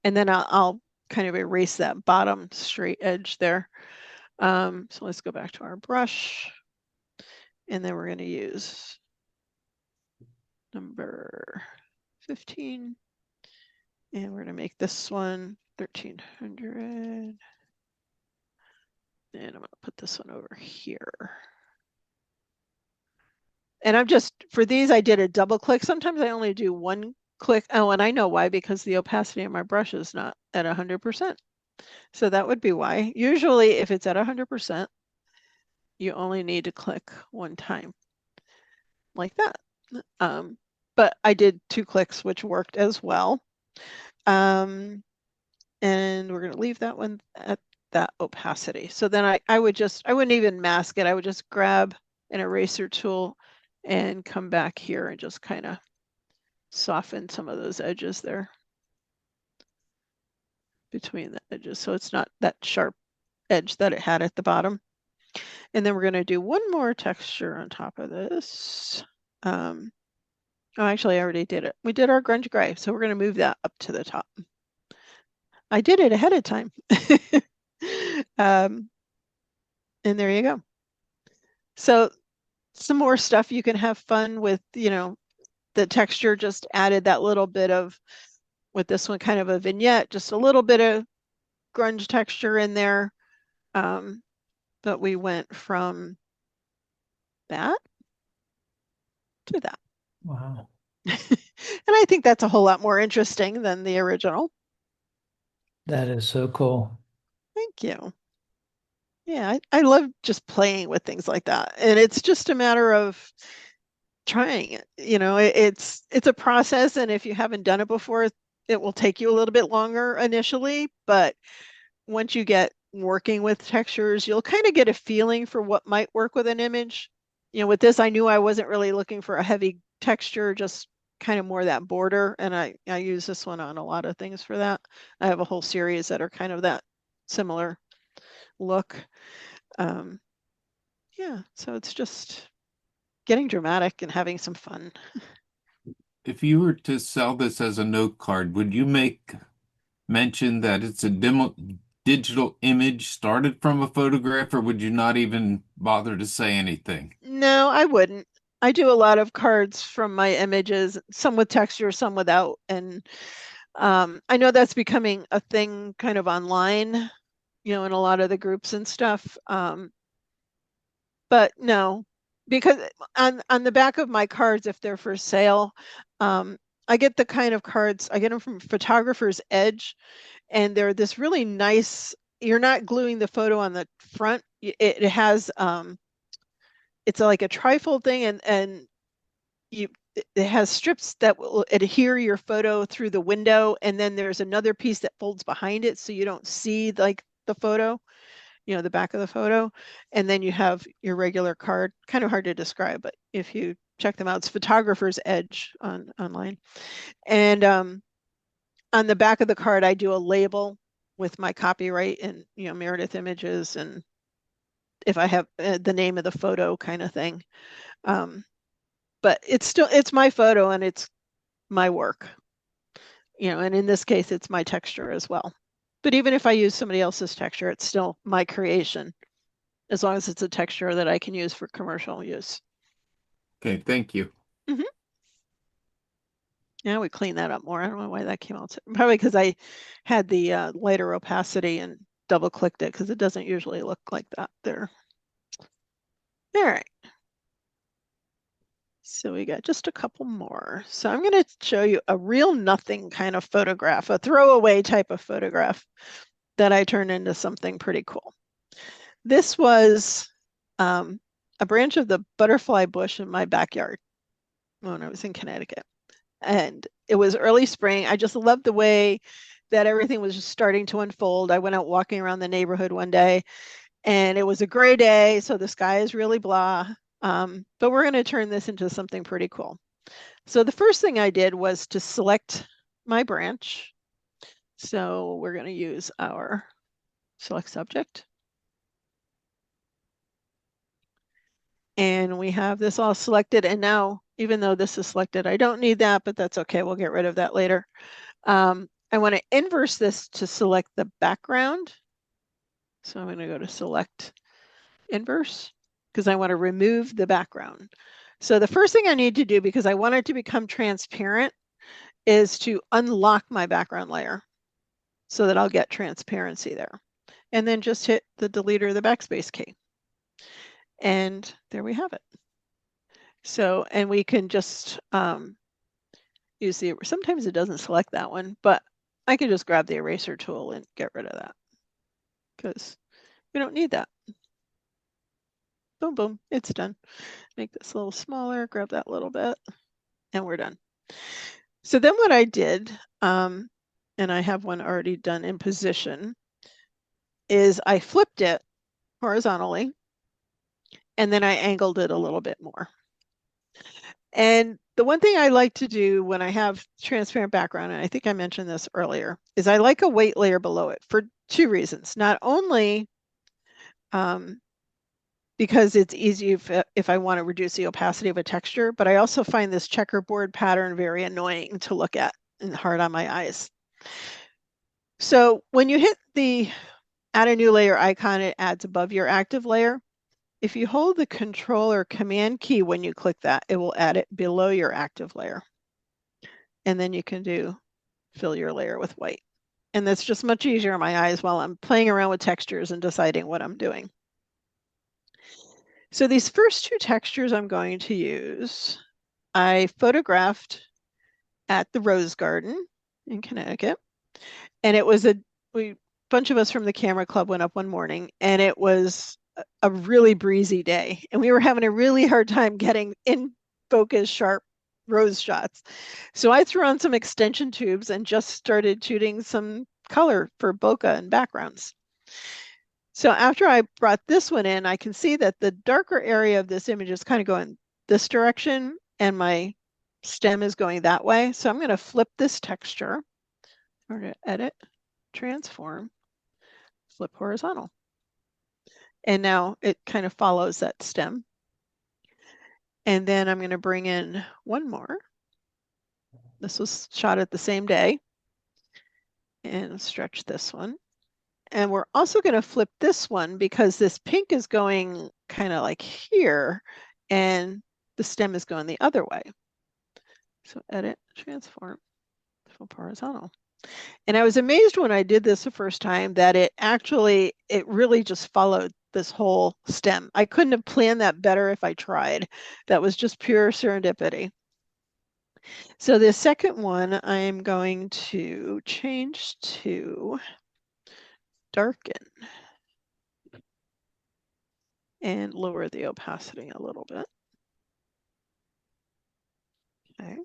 Speaker 3: And then I'll kind of erase that bottom straight edge there. So let's go back to our brush. And then we're going to use number 15. And we're going to make this one 1,300. And I'm going to put this one over here. And I'm just, for these, I did a double click. Sometimes I only do one click. Oh, and I know why, because the opacity of my brush is not at 100%. So that would be why. Usually if it's at 100%, you only need to click one time like that. But I did 2 clicks, which worked as well. And we're going to leave that one at that opacity. So then I wouldn't even mask it. I would just grab an eraser tool and come back here and just kind of soften some of those edges there between the edges, so it's not that sharp edge that it had at the bottom. And then we're going to do one more texture on top of this. Oh, actually, I already did it. We did our grunge gray, so we're going to move that up to the top. I did it ahead of time. And there you go. So some more stuff you can have fun with, the texture just added that little bit of, with this one, kind of a vignette, just a little bit of grunge texture in there. But we went from that to that.
Speaker 1: Wow.
Speaker 3: And I think that's a whole lot more interesting than the original.
Speaker 1: That is so cool.
Speaker 3: Thank you. Yeah, I love just playing with things like that. And it's just a matter of trying it. It's a process, and if you haven't done it before, it will take you a little bit longer initially, but once you get working with textures, you'll kind of get a feeling for what might work with an image. with this, I knew I wasn't really looking for a heavy texture, just kind of more that border. And I use this one on a lot of things for that. I have a whole series that are kind of that similar look. Yeah, so it's just getting dramatic and having some fun.
Speaker 5: If you were to sell this as a note card, would you make mention that it's a digital image started from a photograph, or would you not even bother to say anything?
Speaker 3: No, I wouldn't. I do a lot of cards from my images, some with texture, some without. And I know that's becoming a thing kind of online, in a lot of the groups and stuff. But no, because on the back of my cards, if they're for sale, I get the kind of cards, I get them from Photographer's Edge, and they're this really nice, you're not gluing the photo on the front. It has it's like a trifold thing, and it has strips that will adhere your photo through the window, and then there's another piece that folds behind it so you don't see like the photo, the back of the photo. And then you have your regular card, kind of hard to describe, but if you check them out, it's Photographer's Edge online. And on the back of the card, I do a label with my copyright and, Meredith Images, and if I have the name of the photo kind of thing. But it's my photo and it's my work, and in this case, it's my texture as well. But even if I use somebody else's texture, it's still my creation, as long as it's a texture that I can use for commercial use.
Speaker 5: Okay, thank you.
Speaker 3: Mm-hmm. Yeah, we clean that up more. I don't know why that came out. Probably because I had the lighter opacity and double clicked it, because it doesn't usually look like that there. All right. So we got just a couple more. So I'm going to show you a real nothing kind of photograph, a throwaway type of photograph that I turned into something pretty cool. This was a branch of the butterfly bush in my backyard when I was in Connecticut. And it was early spring. I just loved the way that everything was just starting to unfold. I went out walking around the neighborhood one day, and it was a gray day, so the sky is really blah. But we're going to turn this into something pretty cool. So the first thing I did was to select my branch. So we're going to use our select subject. And we have this all selected. And now, even though this is selected, I don't need that, but that's okay. We'll get rid of that later. I want to inverse this to select the background. So I'm going to go to select inverse, because I want to remove the background. So the first thing I need to do, because I want it to become transparent, is to unlock my background layer so that I'll get transparency there. And then just hit the delete or the backspace key. And there we have it. So, and we can just use the, sometimes it doesn't select that one, but I can just grab the eraser tool and get rid of that, because we don't need that. Boom, boom, it's done. Make this a little smaller, grab that a little bit, and we're done. So then what I did, and I have one already done in position, is I flipped it horizontally, and then I angled it a little bit more. And the one thing I like to do when I have transparent background, and I think I mentioned this earlier, is I like a weight layer below it for two reasons. Not only because it's easy if I want to reduce the opacity of a texture, but I also find this checkerboard pattern very annoying to look at and hard on my eyes. So when you hit the add a new layer icon, it adds above your active layer. If you hold the Control or Command key when you click that, it will add it below your active layer. And then you can do fill your layer with white. And that's just much easier on my eyes while I'm playing around with textures and deciding what I'm doing. So these first two textures I'm going to use, I photographed at the Rose Garden in Connecticut. And it was a bunch of us from the camera club went up one morning, and it was a really breezy day. And we were having a really hard time getting in focus, sharp rose shots. So I threw on some extension tubes and just started shooting some color for bokeh and backgrounds. So after I brought this one in, I can see that the darker area of this image is kind of going this direction and my stem is going that way. So I'm going to flip this texture or to edit, transform, flip horizontal. And now it kind of follows that stem. And then I'm going to bring in one more. This was shot at the same day. And stretch this one. And we're also going to flip this one because this pink is going kind of like here and the stem is going the other way. So edit, transform, flip horizontal. And I was amazed when I did this the first time that it really just followed this whole stem. I couldn't have planned that better if I tried. That was just pure serendipity. So the second one I'm going to change to darken and lower the opacity a little bit. Okay.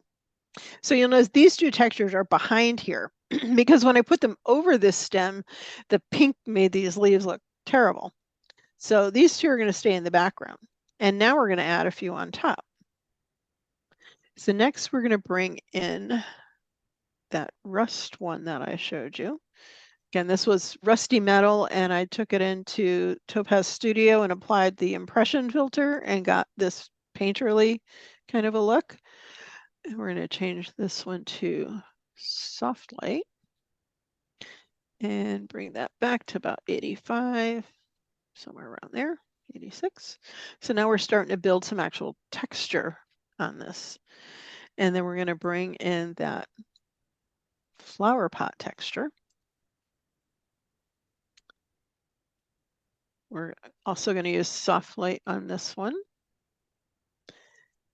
Speaker 3: So you'll notice these two textures are behind here because when I put them over this stem, the pink made these leaves look terrible. So these two are going to stay in the background. And now we're going to add a few on top. So next we're going to bring in that rust one that I showed you. Again, this was rusty metal and I took it into Topaz Studio and applied the impression filter and got this painterly kind of a look. And we're going to change this one to soft light and bring that back to about 85, somewhere around there, 86. So now we're starting to build some actual texture on this. And then we're going to bring in that flower pot texture. We're also going to use soft light on this one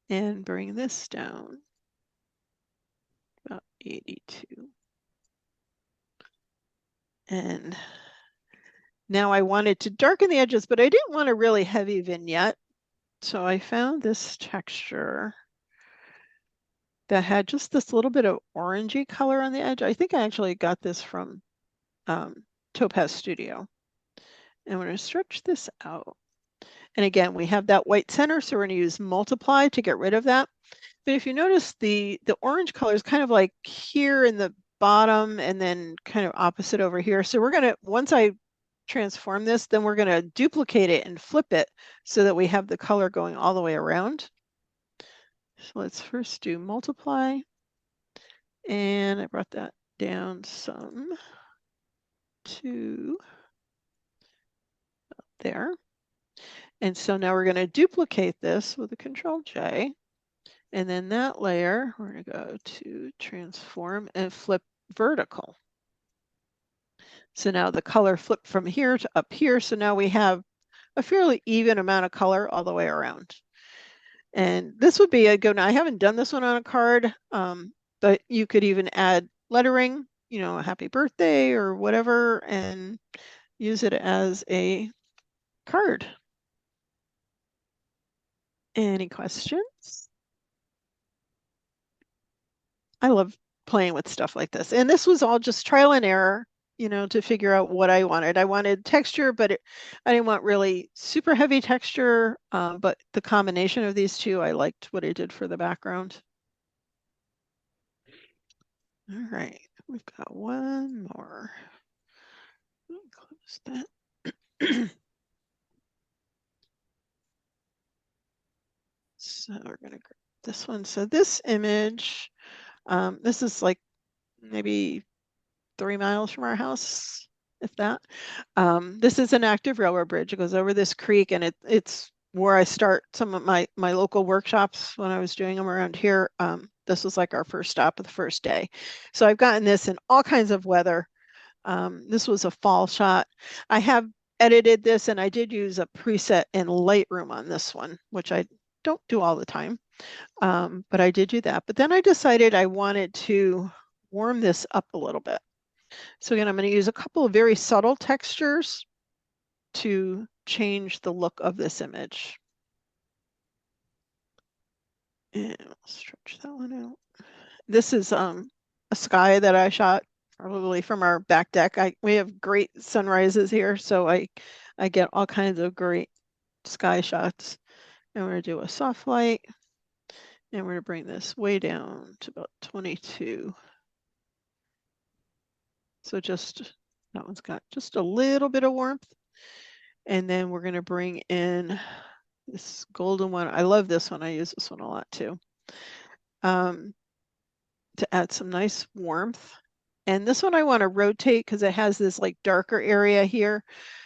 Speaker 3: and bring this down about 82. And now I wanted to darken the edges, but I didn't want a really heavy vignette. So I found this texture that had just this little bit of orangey color on the edge. I think I actually got this from Topaz Studio. And we're going to stretch this out. And again, we have that white center, so we're going to use multiply to get rid of that. But if you notice, the orange color is kind of like here in the bottom and then kind of opposite over here. So we're going to, once I transform this, then we're going to duplicate it and flip it so that we have the color going all the way around. So let's first do multiply. And I brought that down some to there. And so now we're going to duplicate this with a Control J. And then that layer, we're going to go to transform and flip vertical. So now the color flipped from here to up here. So now we have a fairly even amount of color all the way around. And this would be a go. Now I haven't done this one on a card, but you could even add lettering, you know, a happy birthday or whatever, and use it as a card. Any questions? I love playing with stuff like this. And this was all just trial and error, you know, to figure out what I wanted. I wanted texture, but I didn't want really super heavy texture. But the combination of these two, I liked what I did for the background. All right, we've got one more. Close that. So we're going to grab this one. So this image, this is like maybe 3 miles from our house, if that. This is an active railroad bridge. It goes over this creek, and it's where I start some of my local workshops when I was doing them around here. This was like our first stop of the first day. So I've gotten this in all kinds of weather. This was a fall shot. I have edited this, and I did use a preset in Lightroom on this one, which I don't do all the time, but I did do that. But then I decided I wanted to warm this up a little bit. So again, I'm going to use a couple of very subtle textures to change the look of this image. And I'll stretch that one out. This is a sky that I shot probably from our back deck. We have great sunrises here, so I I get all kinds of great sky shots. And we're going to do a soft light. And we're going to bring this way down to about 22. So just, that one's got just a little bit of warmth. And then we're going to bring in this golden one. I love this one. I use this one a lot too. To add some nice warmth. And this one I want to rotate because it has this like darker area here.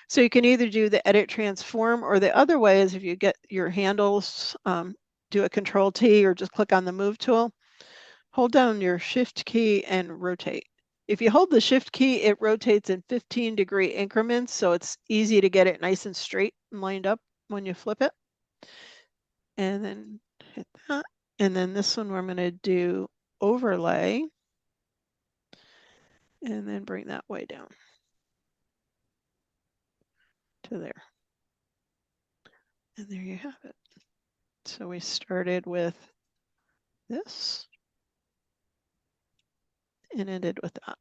Speaker 3: So you can either do the edit transform, or the other way is if you get your handles, do a Control T or just click on the move tool, hold down your shift key and rotate. If you hold the shift key, it rotates in 15-degree increments. So it's easy to get it nice and straight and lined up when you flip it. And then hit that. And then this one, I'm going to do overlay. And then bring that way down to there. And there you have it. So we started with this and ended with that.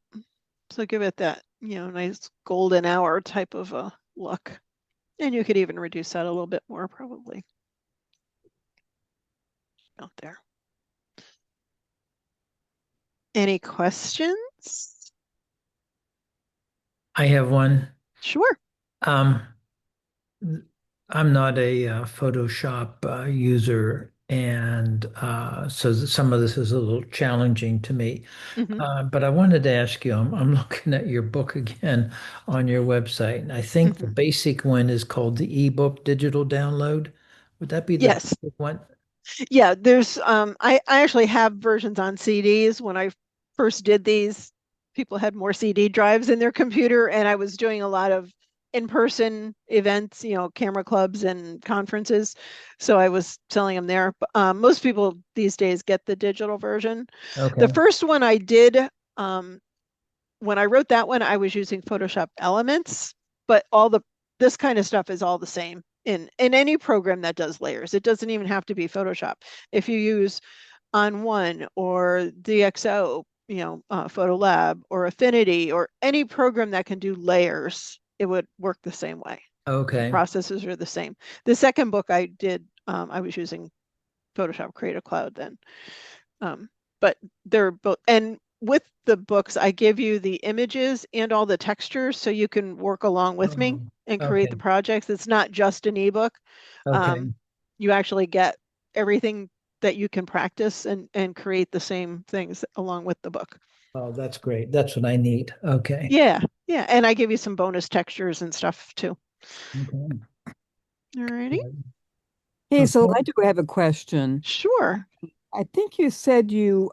Speaker 3: So give it that, nice golden hour type of a look. And you could even reduce that a little bit more probably. Out there. Any questions?
Speaker 1: I have one.
Speaker 3: Sure.
Speaker 1: Um, I'm not a Photoshop user, and so some of this is a little challenging to me. But I wanted to ask you, I'm looking at your book again on your website, and I think the basic one is called the ebook digital download. Would that be the
Speaker 3: Yes.
Speaker 1: basic one?
Speaker 3: Yeah, there's I actually have versions on CDs. When I first did these, people had more CD drives in their computer, and I was doing a lot of in-person events, camera clubs and conferences. So I was selling them there. But most people these days get the digital version.
Speaker 1: Okay.
Speaker 3: The first one I did, when I wrote that one, I was using Photoshop Elements, but this kind of stuff is all the same in any program that does layers. It doesn't even have to be Photoshop. If you use On1 or DxO, Photolab or Affinity or any program that can do layers, it would work the same way.
Speaker 1: Okay.
Speaker 3: The processes are the same. The second book I did, I was using Photoshop Creative Cloud then. But they're both, and with the books, I give you the images and all the textures so you can work along with me and create the projects. It's not just an ebook.
Speaker 1: Okay.
Speaker 3: You actually get everything that you can practice and create the same things along with the book.
Speaker 1: Oh, that's great. That's what I need. Okay.
Speaker 3: Yeah. Yeah. And I give you some bonus textures and stuff too.
Speaker 1: Okay.
Speaker 3: All righty.
Speaker 6: Hazel,
Speaker 1: Okay.
Speaker 6: I do have a question.
Speaker 3: Sure.
Speaker 6: I think you said you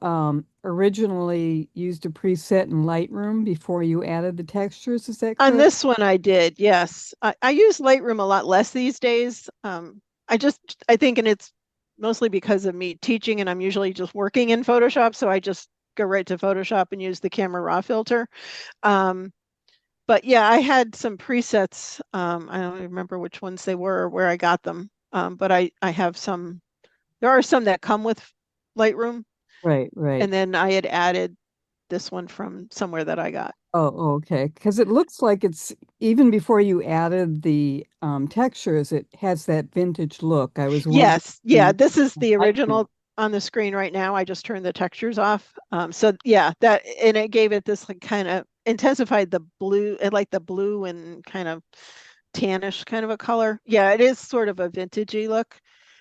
Speaker 6: originally used a preset in Lightroom before you added the textures. Is that correct?
Speaker 3: On this one I did, yes. I use Lightroom a lot less these days. I think, and it's mostly because of me teaching, and I'm usually just working in Photoshop, so I just go right to Photoshop and use the camera raw filter. But yeah, I had some presets. I don't remember which ones they were or where I got them. But I have some, there are some that come with Lightroom.
Speaker 6: Right.
Speaker 3: And then I had added this one from somewhere that I got.
Speaker 6: Oh, okay. Because it looks like it's even before you added the textures, it has that vintage look. I was wondering.
Speaker 3: Yes, yeah, this is the original on the screen right now. I just turned the textures off. So yeah, that, and it gave it this like kind of intensified the blue, and like the blue and kind of tannish kind of a color. Yeah, it is sort of a vintagey look,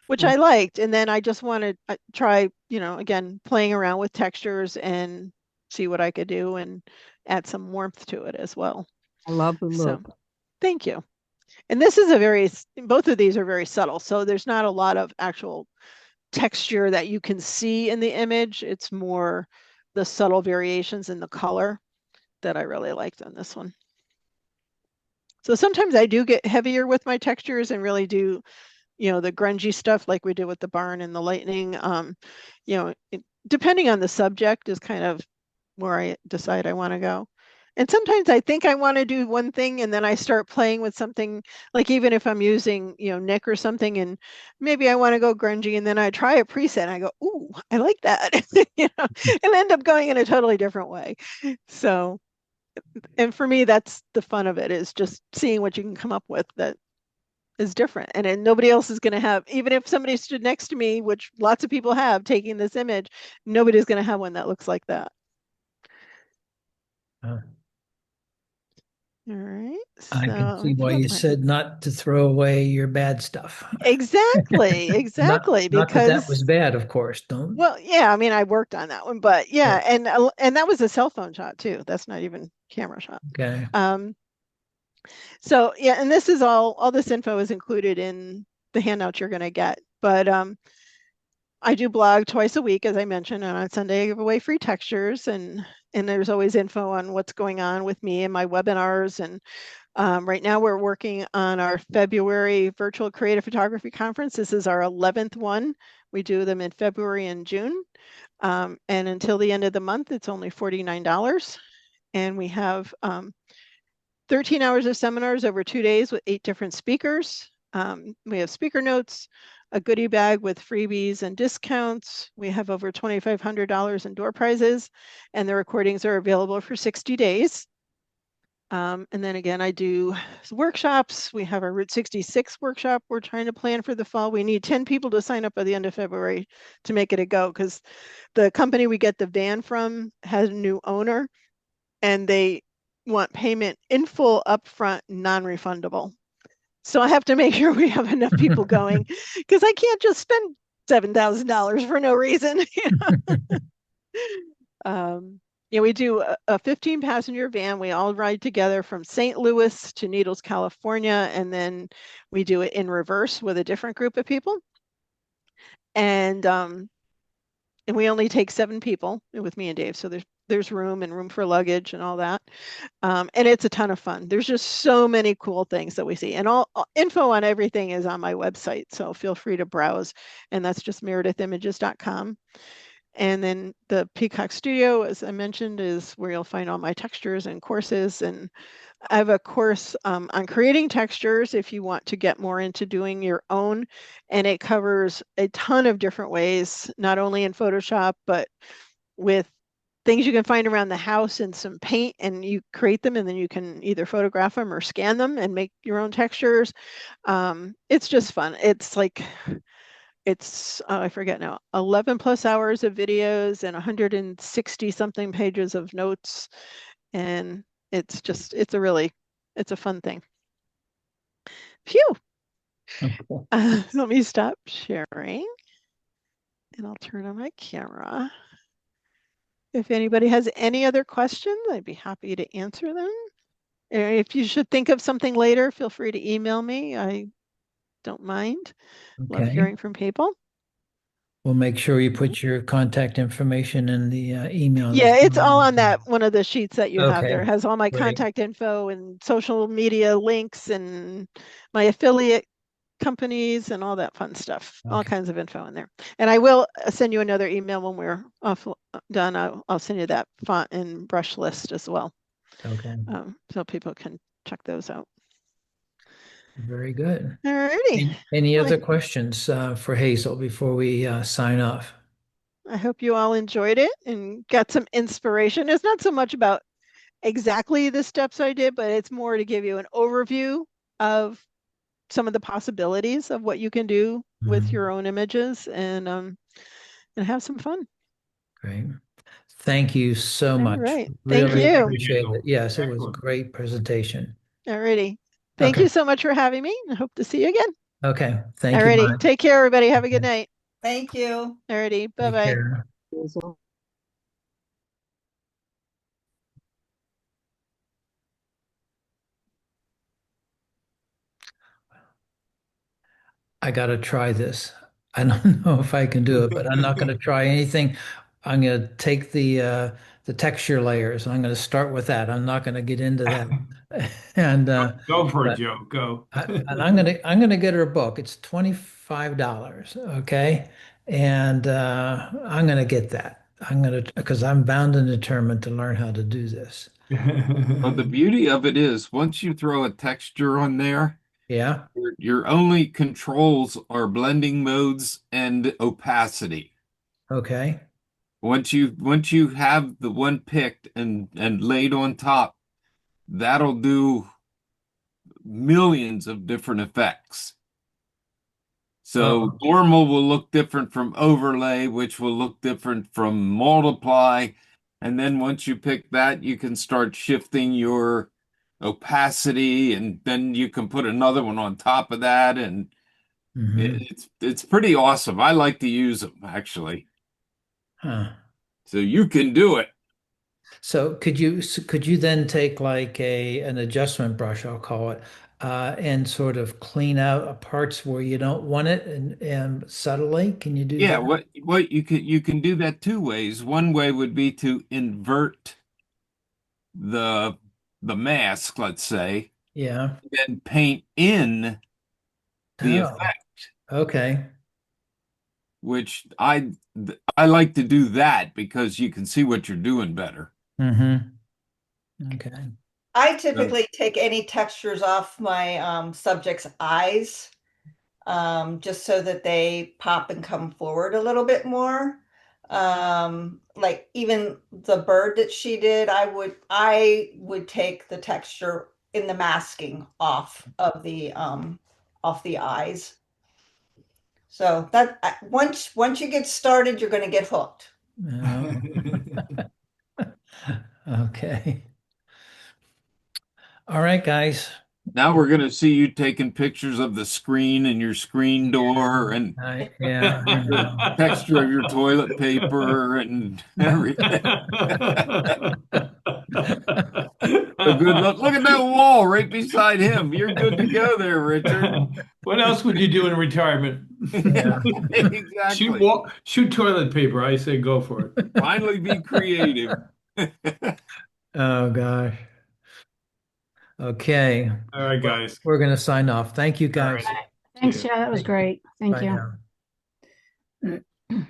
Speaker 3: which I liked. And then I just wanted to try, again, playing around with textures and see what I could do and add some warmth to it as well.
Speaker 6: I love the look.
Speaker 3: So, thank you. And this is both of these are very subtle. So there's not a lot of actual texture that you can see in the image. It's more the subtle variations in the color that I really liked on this one. So sometimes I do get heavier with my textures and really do, the grungy stuff like we did with the barn and the lightning. Depending on the subject is kind of where I decide I want to go. And sometimes I think I want to do one thing and then I start playing with something, like even if I'm using, Nick or something, and maybe I want to go grungy, and then I try a preset and I go, ooh, I like that, and end up going in a totally different way. So And for me, that's the fun of it, is just seeing what you can come up with that is different. And then nobody else is going to have, even if somebody stood next to me, which lots of people have taking this image, nobody's going to have one that looks like that.
Speaker 1: Uh,
Speaker 3: All right.
Speaker 1: I can
Speaker 3: So
Speaker 1: see why you said not to throw away your bad stuff.
Speaker 3: exactly, exactly,
Speaker 1: Not that that was
Speaker 3: because
Speaker 1: bad, of course. Don't.
Speaker 3: well, yeah, I mean, I worked on that one, but
Speaker 1: Yeah.
Speaker 3: yeah, and that was a cell phone shot too. That's not even camera shot.
Speaker 1: Okay.
Speaker 3: So yeah, and this is all this info is included in the handout you're going to get. But I do blog twice a week, as I mentioned, and on Sunday I give away free textures, and there's always info on what's going on with me and my webinars. And right now we're working on our February virtual creative photography conference. This is our 11th one. We do them in February and June. And until the end of the month, it's only $49. And we have 13 hours of seminars over 2 days with 8 different speakers. We have speaker notes, a goodie bag with freebies and discounts. We have over $2,500 in door prizes, and the recordings are available for 60 days. And then again, I do workshops. We have our Route 66 workshop we're trying to plan for the fall. We need 10 people to sign up by the end of February to make it a go, because the company we get the van from has a new owner, and they want payment in full, upfront, non-refundable. So I have to make sure we have enough people going, because I can't just spend $7,000 for no reason. We do a 15 passenger van. We all ride together from St. Louis to Needles, California, and then we do it in reverse with a different group of people. And we only take 7 people with me and Dave, so there's room for luggage and all that. And it's a ton of fun. There's just so many cool things that we see, and all info on everything is on my website, so feel free to browse, and that's just meredithimages.com. And then the Peacock Studio, as I mentioned, is where you'll find all my textures and courses. And I have a course on creating textures if you want to get more into doing your own. And it covers a ton of different ways, not only in Photoshop, but with things you can find around the house and some paint, and you create them, and then you can either photograph them or scan them and make your own textures. It's just fun. It's I forget now, 11 plus hours of videos and 160 something pages of notes. And it's a fun thing. Phew.
Speaker 1: Okay.
Speaker 3: Let me stop sharing and I'll turn on my camera. If anybody has any other questions, I'd be happy to answer them. If you should think of something later, feel free to email me. I don't mind. Love
Speaker 1: Okay.
Speaker 3: hearing from people.
Speaker 1: We'll make sure you put your contact information in the email.
Speaker 3: Yeah, it's all on that one of the sheets that you have there.
Speaker 1: Okay.
Speaker 3: It has all my
Speaker 1: Great.
Speaker 3: contact info and social media links and my affiliate companies and all that fun stuff. All
Speaker 1: Okay.
Speaker 3: kinds of info in there. And I will send you another email when we're done. I'll send you that font and brush list as well,
Speaker 1: Okay.
Speaker 3: so people can check those out.
Speaker 1: Very good.
Speaker 3: All righty.
Speaker 1: Any
Speaker 3: Well,
Speaker 1: other questions for Hazel before we sign off?
Speaker 3: I hope you all enjoyed it and got some inspiration. It's not so much about exactly the steps I did, but it's more to give you an overview of some of the possibilities of what you can do with your own images, and have some fun.
Speaker 1: Great. Thank you so
Speaker 3: All
Speaker 1: much.
Speaker 3: right. Thank
Speaker 1: Really
Speaker 3: you.
Speaker 1: appreciate it. Yes, it was a
Speaker 7: Excellent.
Speaker 1: great presentation.
Speaker 3: All righty. Thank
Speaker 1: Okay.
Speaker 3: you so much for having me. I hope to see you again.
Speaker 1: Okay. Thank
Speaker 3: All
Speaker 1: you
Speaker 3: righty.
Speaker 1: much.
Speaker 3: Take care, everybody. Have a good
Speaker 1: Okay.
Speaker 3: night.
Speaker 2: Thank you.
Speaker 3: All righty.
Speaker 1: Take
Speaker 3: Bye-bye.
Speaker 1: care.
Speaker 6: Hazel.
Speaker 1: I got to try this. I don't know if I can do it, but I'm not going to try anything. I'm going to take the texture layers and I'm going to start with that. I'm not going to get into that. And
Speaker 7: Go for it,
Speaker 1: but
Speaker 7: Joe. Go.
Speaker 1: and I'm gonna get her a book. It's $25, okay? And I'm gonna get that. I'm gonna because I'm bound and determined to learn how to do this.
Speaker 5: Well, the beauty of it is once you throw a texture on there,
Speaker 1: Yeah.
Speaker 5: your only controls are blending modes and opacity.
Speaker 1: Okay.
Speaker 5: Once you have the one picked and laid on top, that'll do millions of different effects. So
Speaker 1: Oh.
Speaker 5: normal will look different from overlay, which will look different from multiply. And then once you pick that, you can start shifting your opacity, and then you can put another one on top of that. And
Speaker 1: Mhm.
Speaker 5: it's pretty awesome. I like to use them actually.
Speaker 1: Huh.
Speaker 5: So you can do it.
Speaker 1: So could you then take like an adjustment brush, I'll call it, and sort of clean out parts where you don't want it and subtly? Can you do
Speaker 5: Yeah,
Speaker 1: that?
Speaker 5: what you can do that two ways. One way would be to invert the the mask, let's say,
Speaker 1: Yeah.
Speaker 5: and paint in the
Speaker 1: Oh,
Speaker 5: effect,
Speaker 1: okay.
Speaker 5: which I like to do that because you can see what you're doing better.
Speaker 1: Mm-hmm. Okay.
Speaker 2: I
Speaker 5: So,
Speaker 2: typically take any textures off my subject's eyes, just so that they pop and come forward a little bit more. Like even the bird that she did, I would take the texture in the masking off the eyes. So that once you get started, you're going to get hooked.
Speaker 1: Oh, okay. All right, guys.
Speaker 5: now we're going to see you taking pictures of the screen and your screen door and
Speaker 1: I
Speaker 5: the
Speaker 1: know.
Speaker 5: texture of your toilet paper and everything. So good luck. Look at that wall right beside him. You're good to go there, Richard.
Speaker 7: What else would you do in retirement?
Speaker 1: Yeah.
Speaker 5: Exactly.
Speaker 7: Shoot toilet paper. I say go for it.
Speaker 5: Finally be creative.
Speaker 1: Oh gosh. Okay.
Speaker 7: All right,
Speaker 1: Well,
Speaker 7: guys.
Speaker 1: we're going to sign off. Thank you,
Speaker 7: All
Speaker 1: guys.
Speaker 7: right.
Speaker 4: Thanks,
Speaker 7: Yeah.
Speaker 4: Joe. That was great. Thank
Speaker 1: Bye
Speaker 4: you.
Speaker 1: now.